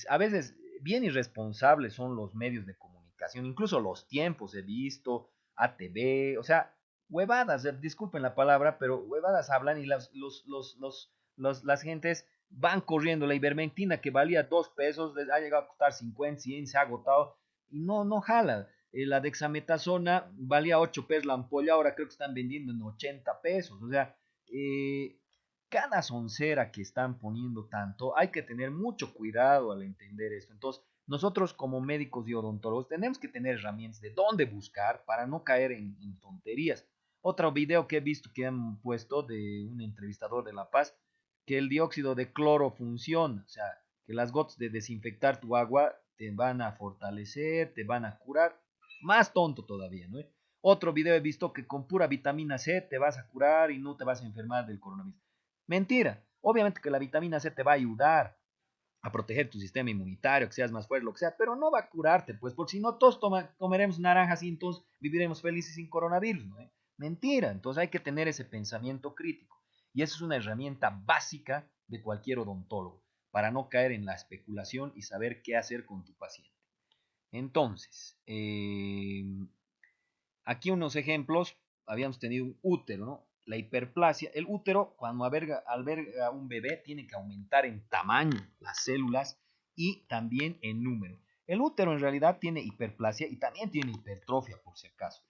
a veces bien irresponsables son los medios de comunicación, incluso los tiempos he visto, ATV, o sea, huevadas, disculpen la palabra, pero huevadas hablan y las gentes van corriendo. La ivermectina que valía 2 pesos, les ha llegado a costar 50, 100, se ha agotado y no jala. La dexametasona valía 8 pesos la ampolla, ahora creo que están vendiendo en 80 pesos. O sea, cada soncera que están poniendo tanto, hay que tener mucho cuidado al entender esto. Entonces, nosotros como médicos y odontólogos tenemos que tener herramientas de dónde buscar para no caer en tonterías. Otro video que he visto que han puesto de un entrevistador de La Paz, que el dióxido de cloro funciona, o sea, que las gotas de desinfectar tu agua te van a fortalecer, te van a curar, más tonto todavía, ¿no? Otro video he visto que con pura vitamina C te vas a curar y no te vas a enfermar del coronavirus. Mentira, obviamente que la vitamina C te va a ayudar a proteger tu sistema inmunitario, que seas más fuerte, lo que sea, pero no va a curarte, pues, porque si no todos comeremos naranjas y entonces viviremos felices sin coronavirus, ¿no? Mentira, entonces hay que tener ese pensamiento crítico. Y esa es una herramienta básica de cualquier odontólogo, para no caer en la especulación y saber qué hacer con tu paciente. Entonces, aquí unos ejemplos, habíamos tenido un útero, ¿no? La hiperplasia, el útero cuando alberga un bebé tiene que aumentar en tamaño las células y también en número. El útero en realidad tiene hiperplasia y también tiene hipertrofia por si acaso.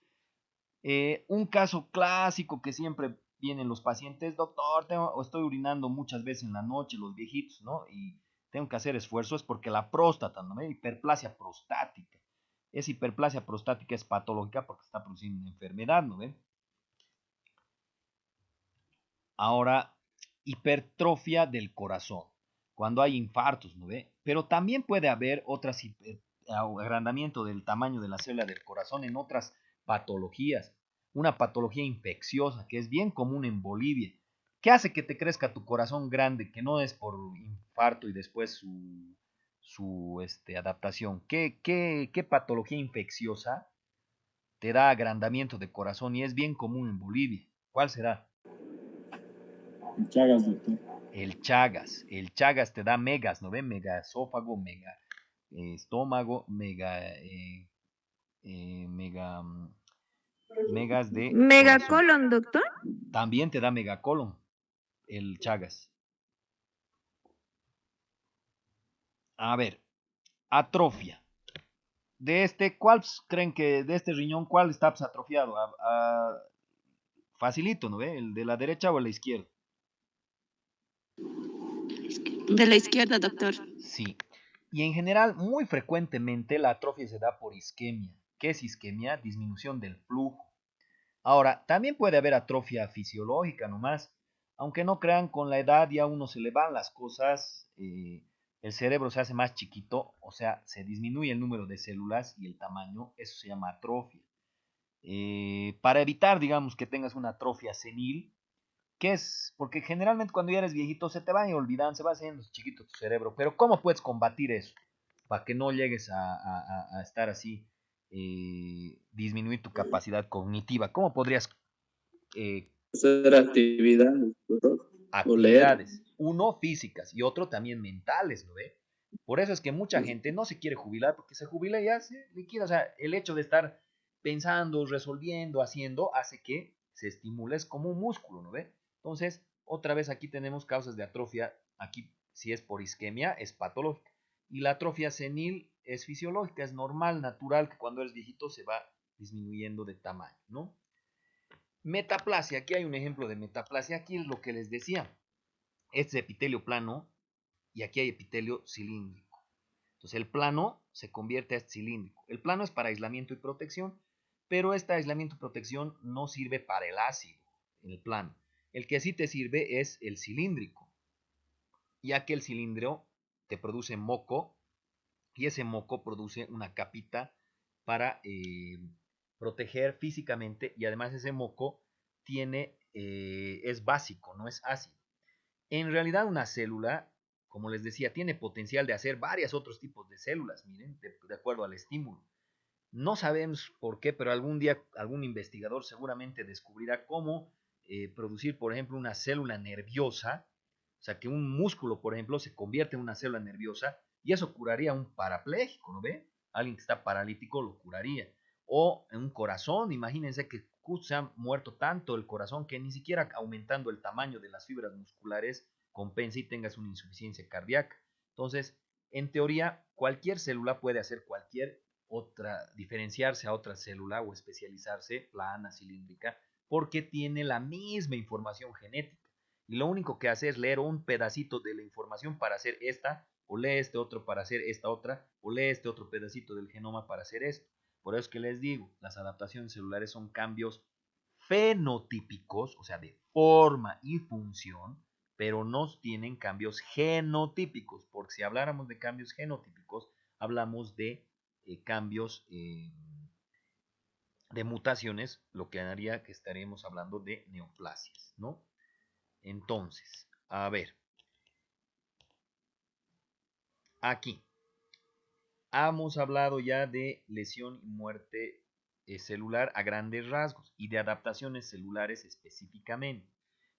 Un caso clásico que siempre vienen los pacientes, doctor, estoy urinando muchas veces en la noche, los viejitos, ¿no? Y tengo que hacer esfuerzos porque la próstata, ¿no? Hiperplasia prostática. Esa hiperplasia prostática es patológica porque está produciendo una enfermedad, ¿no ven? Ahora, hipertrofia del corazón, cuando hay infartos, ¿no ve? Pero también puede haber otras agrandamiento del tamaño de la célula del corazón en otras patologías. Una patología infecciosa que es bien común en Bolivia. ¿Qué hace que te crezca tu corazón grande? Que no es por infarto y después su adaptación. ¿Qué patología infecciosa te da agrandamiento de corazón y es bien común en Bolivia? ¿Cuál será? El Chagas, doctor. El Chagas te da megas, ¿no ven? Megaesófago, mega estómago, megas de corazón. Megacolon, doctor. También te da megacolon, el Chagas. A ver, atrofia. ¿Cuál creen que de este riñón, cuál está atrofiado? Facilito, ¿no ve? ¿El de la derecha o el de la izquierda? De la izquierda, doctor. Sí. Y en general, muy frecuentemente la atrofia se da por isquemia. ¿Qué es isquemia? Disminución del flujo. Ahora, también puede haber atrofia fisiológica nomás. Aunque no crean, con la edad ya uno se le van las cosas, el cerebro se hace más chiquito, o sea, se disminuye el número de células y el tamaño, eso se llama atrofia. Para evitar, digamos, que tengas una atrofia senil, ¿qué es? Porque generalmente cuando ya eres viejito se te van olvidando, se va haciendo chiquito tu cerebro. Pero ¿cómo puedes combatir eso? Para que no llegues a estar así, disminuir tu capacidad cognitiva. ¿Cómo podrías Hacer actividades, doctor. O leer. actividades? Uno, físicas y otro también mentales, ¿no ve? Por eso es que mucha gente no se quiere jubilar porque se jubila y ya se liquida. O sea, el hecho de estar pensando, resolviendo, haciendo, hace que se estimule, es como un músculo, ¿no ve? Entonces, otra vez aquí tenemos causas de atrofia. Aquí, si es por isquemia, es patológica. Y la atrofia senil es fisiológica, es normal, natural, que cuando eres viejito se va disminuyendo de tamaño, ¿no? Metaplasia, aquí hay un ejemplo de metaplasia. Aquí es lo que les decía. Este es epitelio plano y aquí hay epitelio cilíndrico. Entonces el plano se convierte a cilíndrico. El plano es para aislamiento y protección, pero este aislamiento y protección no sirve para el ácido, el plano. El que sí te sirve es el cilíndrico, ya que el cilindro te produce moco y ese moco produce una capita para proteger físicamente y además ese moco es básico, no es ácido. En realidad una célula, como les decía, tiene potencial de hacer varios otros tipos de células, miren, de acuerdo al estímulo. No sabemos por qué, pero algún día algún investigador seguramente descubrirá cómo producir, por ejemplo, una célula nerviosa, o sea, que un músculo, por ejemplo, se convierte en una célula nerviosa y eso curaría a un parapléjico, ¿no ve? Alguien que está paralítico lo curaría. O en un corazón, imagínense que justo se ha muerto tanto el corazón que ni siquiera aumentando el tamaño de las fibras musculares compensa y tengas una insuficiencia cardíaca. Entonces, en teoría, cualquier célula puede hacer cualquier otra, diferenciarse a otra célula o especializarse, plana, cilíndrica, porque tiene la misma información genética. Y lo único que hace es leer un pedacito de la información para hacer esta, o lee este otro para hacer esta otra, o lee este otro pedacito del genoma para hacer esto. Por eso es que les digo, las adaptaciones celulares son cambios fenotípicos, o sea, de forma y función, pero no tienen cambios genotípicos, porque si habláramos de cambios genotípicos, hablamos de cambios de mutaciones, lo que haría que estaríamos hablando de neoplasias, ¿no? Entonces, a ver, aquí hemos hablado ya de lesión y muerte celular a grandes rasgos y de adaptaciones celulares específicamente.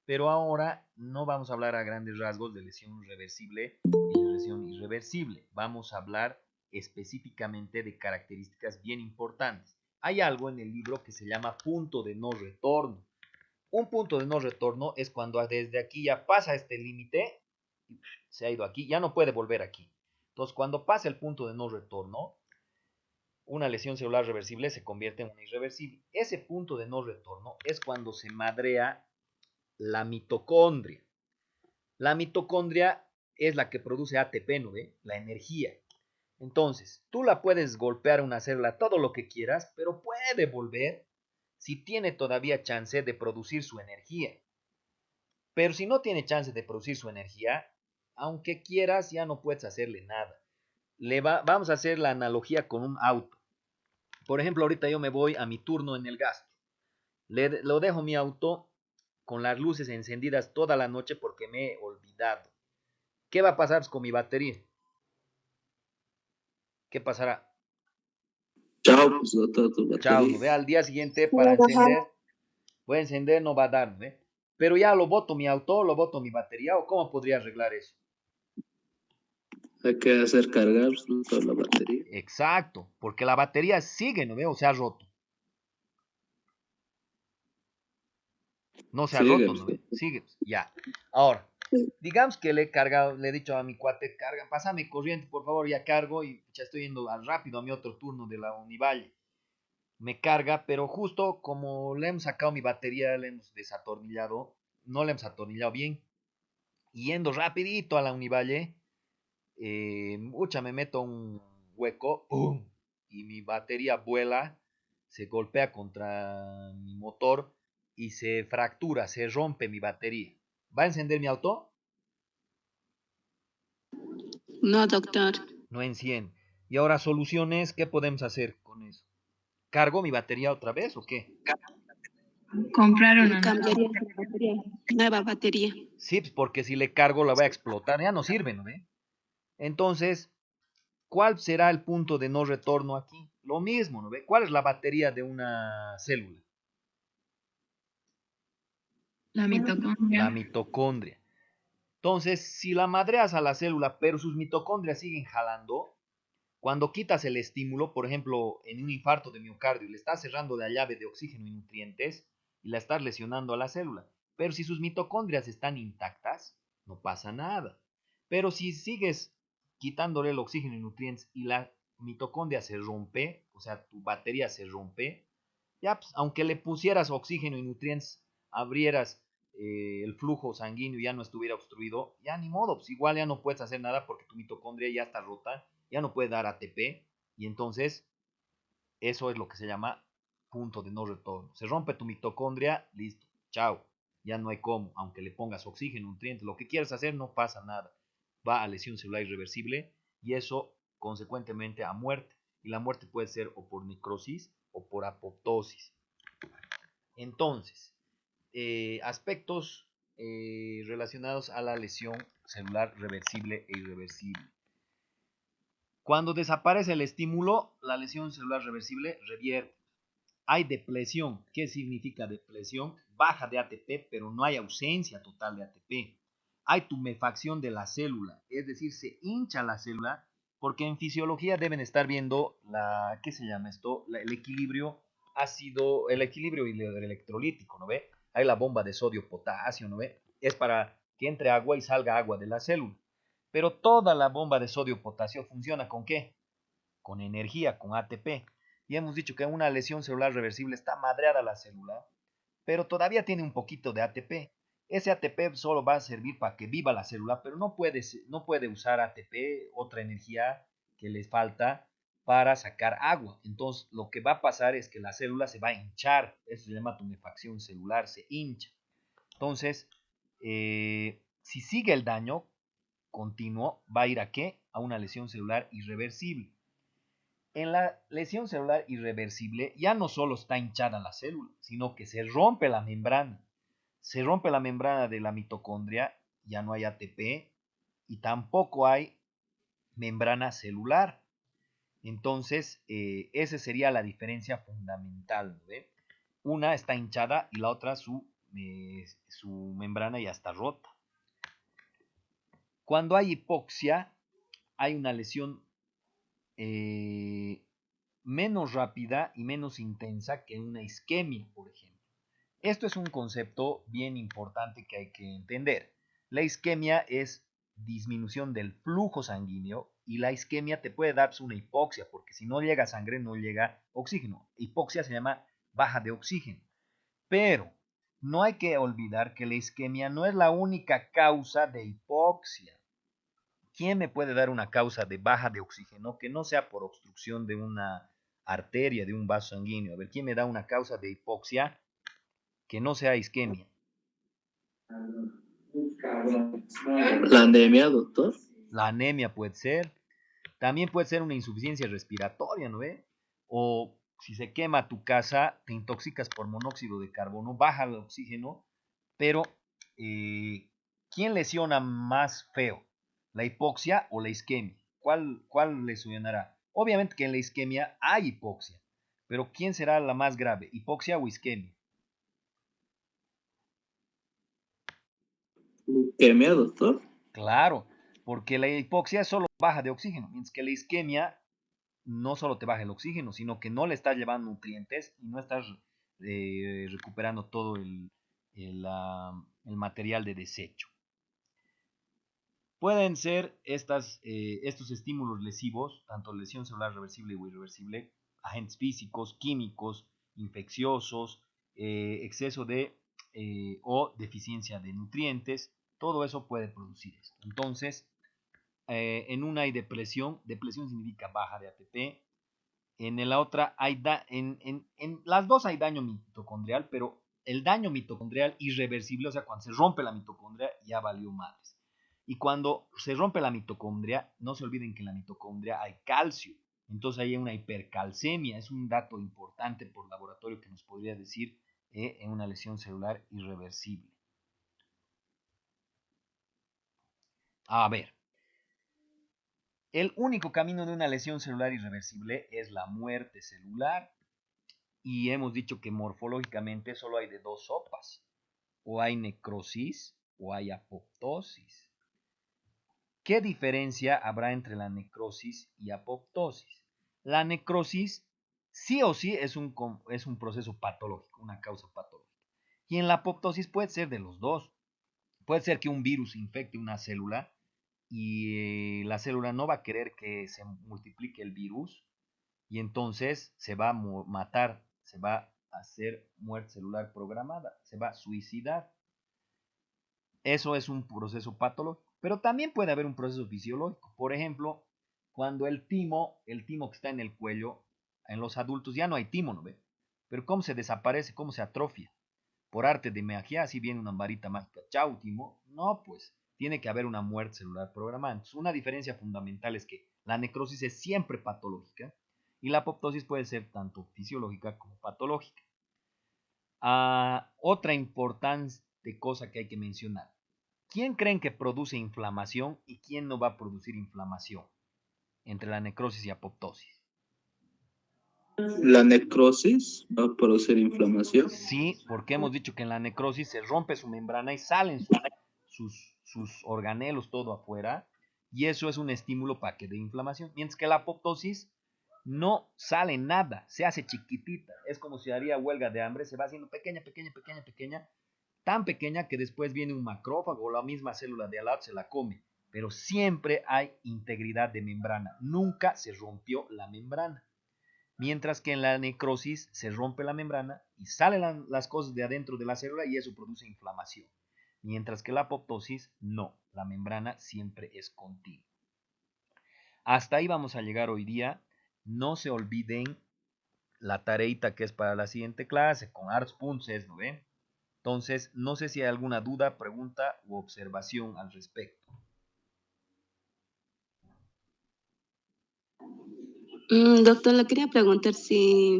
Pero ahora no vamos a hablar a grandes rasgos de lesión reversible y lesión irreversible. Vamos a hablar específicamente de características bien importantes. Hay algo en el libro que se llama punto de no retorno. Un punto de no retorno es cuando desde aquí ya pasa este límite, se ha ido aquí, ya no puede volver aquí. Entonces, cuando pasa el punto de no retorno, una lesión celular reversible se convierte en una irreversible. Ese punto de no retorno es cuando se madrea la mitocondria. La mitocondria es la que produce ATP, ¿no ve? La energía. Entonces, tú la puedes golpear a una célula todo lo que quieras, pero puede volver si tiene todavía chance de producir su energía. Pero si no tiene chance de producir su energía, aunque quieras, ya no puedes hacerle nada. Vamos a hacer la analogía con un auto. Por ejemplo, ahorita yo me voy a mi turno en el gasto. Lo dejo mi auto con las luces encendidas toda la noche porque me he olvidado. ¿Qué va a pasar con mi batería? ¿Qué pasará? Chao, pues doctor, tu Chao, batería. ¿no ve? Al día siguiente para encender, voy a encender, no va a dar, ¿no ve? Pero ya lo boto mi auto, lo boto mi batería, ¿o cómo podría arreglar eso? Hay que hacer cargar toda la batería. Exacto, porque la batería sigue, ¿no ve? O se ha roto. No se ha Sigue, roto, pues, ¿no ve? doctor. Sigue, ya. Ahora, digamos que le he cargado, le he dicho a mi cuate, carga, pásame corriente, por favor, ya cargo y ya estoy yendo rápido a mi otro turno de la Univalle. Me carga, pero justo como le hemos sacado mi batería, le hemos desatornillado, no le hemos atornillado bien. Y yendo rapidito a la Univalle, me meto un hueco, ¡pum! Y mi batería vuela, se golpea contra mi motor y se fractura, se rompe mi batería. ¿Va a encender mi auto? No, doctor. No enciende. Y ahora soluciones, ¿qué podemos hacer con eso? ¿Cargo mi batería otra vez o qué? Comprar Le una cambiaría la batería. Nueva batería. Sí, pues porque si le cargo la va a explotar, ya no sirve, ¿no ve? Entonces, ¿cuál será el punto de no retorno aquí? Lo mismo, ¿no ve? ¿Cuál es la batería de una célula? la mitocondria. La mitocondria. Entonces, si la madreas a la célula, pero sus mitocondrias siguen jalando, cuando quitas el estímulo, por ejemplo, en un infarto de miocardio, le estás cerrando la llave de oxígeno y nutrientes y la estás lesionando a la célula. Pero si sus mitocondrias están intactas, no pasa nada. Pero si sigues quitándole el oxígeno y nutrientes y la mitocondria se rompe, o sea, tu batería se rompe, ya, pues, aunque le pusieras oxígeno y nutrientes, abrieras el flujo sanguíneo y ya no estuviera obstruido, ya ni modo, pues igual ya no puedes hacer nada porque tu mitocondria ya está rota, ya no puede dar ATP y entonces eso es lo que se llama punto de no retorno. Se rompe tu mitocondria, listo, chao, ya no hay cómo, aunque le pongas oxígeno, nutrientes, lo que quieras hacer, no pasa nada. Va a lesión celular irreversible y eso consecuentemente a muerte. Y la muerte puede ser o por necrosis o por apoptosis. Entonces, aspectos relacionados a la lesión celular reversible e irreversible. Cuando desaparece el estímulo, la lesión celular reversible revierte. Hay depresión. ¿Qué significa depresión? Baja de ATP, pero no hay ausencia total de ATP. Hay tumefacción de la célula, es decir, se hincha la célula, porque en fisiología deben estar viendo ¿qué se llama esto? El equilibrio ha sido el equilibrio electrolítico, ¿no ve? Hay la bomba de sodio-potasio, ¿no ve? Es para que entre agua y salga agua de la célula. Pero toda la bomba de sodio-potasio funciona ¿con qué? Con energía, con ATP. Y hemos dicho que en una lesión celular reversible está madreada la célula, pero todavía tiene un poquito de ATP. Ese ATP solo va a servir para que viva la célula, pero no puede usar ATP, otra energía que les falta para sacar agua. Entonces, lo que va a pasar es que la célula se va a hinchar. Eso se llama tumefacción celular, se hincha. Entonces, si sigue el daño continuo, va a ir ¿a qué? A una lesión celular irreversible. En la lesión celular irreversible ya no solo está hinchada la célula, sino que se rompe la membrana. Se rompe la membrana de la mitocondria, ya no hay ATP y tampoco hay membrana celular. Entonces, esa sería la diferencia fundamental, ¿no? Una está hinchada y la otra su membrana ya está rota. Cuando hay hipoxia, hay una lesión menos rápida y menos intensa que una isquemia, por ejemplo. Esto es un concepto bien importante que hay que entender. La isquemia es disminución del flujo sanguíneo y la isquemia te puede dar una hipoxia, porque si no llega sangre no llega oxígeno. Hipoxia se llama baja de oxígeno. Pero no hay que olvidar que la isquemia no es la única causa de hipoxia. ¿Quién me puede dar una causa de baja de oxígeno que no sea por obstrucción de una arteria, de un vaso sanguíneo? A ver, ¿quién me da una causa de hipoxia que no sea isquemia? La anemia, doctor. La anemia puede ser. También puede ser una insuficiencia respiratoria, ¿no ve? O si se quema tu casa, te intoxicas por monóxido de carbono, baja el oxígeno, pero ¿quién lesiona más feo? ¿La hipoxia o la isquemia? ¿Cuál lesionará? Obviamente que en la isquemia hay hipoxia, pero ¿quién será la más grave? ¿Hipoxia o isquemia? ¿Isquemia, doctor? Claro, porque la hipoxia es solo baja de oxígeno, mientras que la isquemia no solo te baja el oxígeno, sino que no le estás llevando nutrientes y no estás recuperando todo el material de desecho. Pueden ser estos estímulos lesivos, tanto lesión celular reversible o irreversible, agentes físicos, químicos, infecciosos, exceso de o deficiencia de nutrientes, todo eso puede producir esto. Entonces, en una hay depresión significa baja de ATP, en la otra hay en las dos hay daño mitocondrial, pero el daño mitocondrial irreversible, o sea, cuando se rompe la mitocondria, ya valió madres. Y cuando se rompe la mitocondria, no se olviden que en la mitocondria hay calcio. Entonces hay una hipercalcemia. Es un dato importante por laboratorio que nos podría decir en una lesión celular irreversible. A ver. El único camino de una lesión celular irreversible es la muerte celular. Y hemos dicho que morfológicamente solo hay de dos sopas. O hay necrosis o hay apoptosis. ¿Qué diferencia habrá entre la necrosis y apoptosis? La necrosis sí o sí es un proceso patológico, una causa patológica. Y en la apoptosis puede ser de los dos. Puede ser que un virus infecte una célula y la célula no va a querer que se multiplique el virus y entonces se va a matar, se va a hacer muerte celular programada, se va a suicidar. Eso es un proceso patológico, pero también puede haber un proceso fisiológico. Por ejemplo, cuando el timo que está en el cuello, en los adultos ya no hay timo, ¿no ve? Pero ¿cómo se desaparece? ¿Cómo se atrofia? Por arte de magia, así viene una varita mágica, chau timo. No, pues tiene que haber una muerte celular programada. Entonces, una diferencia fundamental es que la necrosis es siempre patológica y la apoptosis puede ser tanto fisiológica como patológica. Otra importante cosa que hay que mencionar. ¿Quién creen que produce inflamación y quién no va a producir inflamación entre la necrosis y apoptosis? La necrosis va a producir inflamación. Sí, porque hemos dicho que en la necrosis se rompe su membrana y salen sus organelos todo afuera y eso es un estímulo para que dé inflamación. Mientras que la apoptosis no sale nada, se hace chiquitita. Es como si haría huelga de hambre, se va haciendo pequeña, pequeña, pequeña, pequeña, tan pequeña que después viene un macrófago o la misma célula de al lado se la come. Pero siempre hay integridad de membrana, nunca se rompió la membrana. Mientras que en la necrosis se rompe la membrana y salen las cosas de adentro de la célula y eso produce inflamación. Mientras que la apoptosis no, la membrana siempre es continua. Hasta ahí vamos a llegar hoy día. No se olviden la tareita que es para la siguiente clase, con hartos puntos, ¿no ven? Entonces, no sé si hay alguna duda, pregunta u observación al respecto. Doctor, le quería preguntar si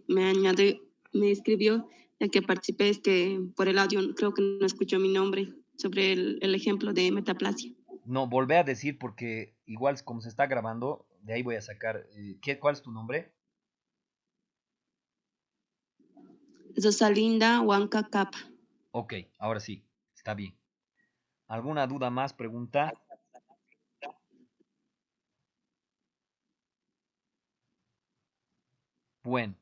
me escribió, ya que participé, es que por el audio creo que no escuchó mi nombre, sobre el ejemplo de metaplasia. No, volvé a decir porque igual como se está grabando, de ahí voy a sacar. ¿Cuál es tu nombre? Rosalinda Huanca Capa. Ok, ahora sí, está bien. ¿Alguna duda más, pregunta? Bueno,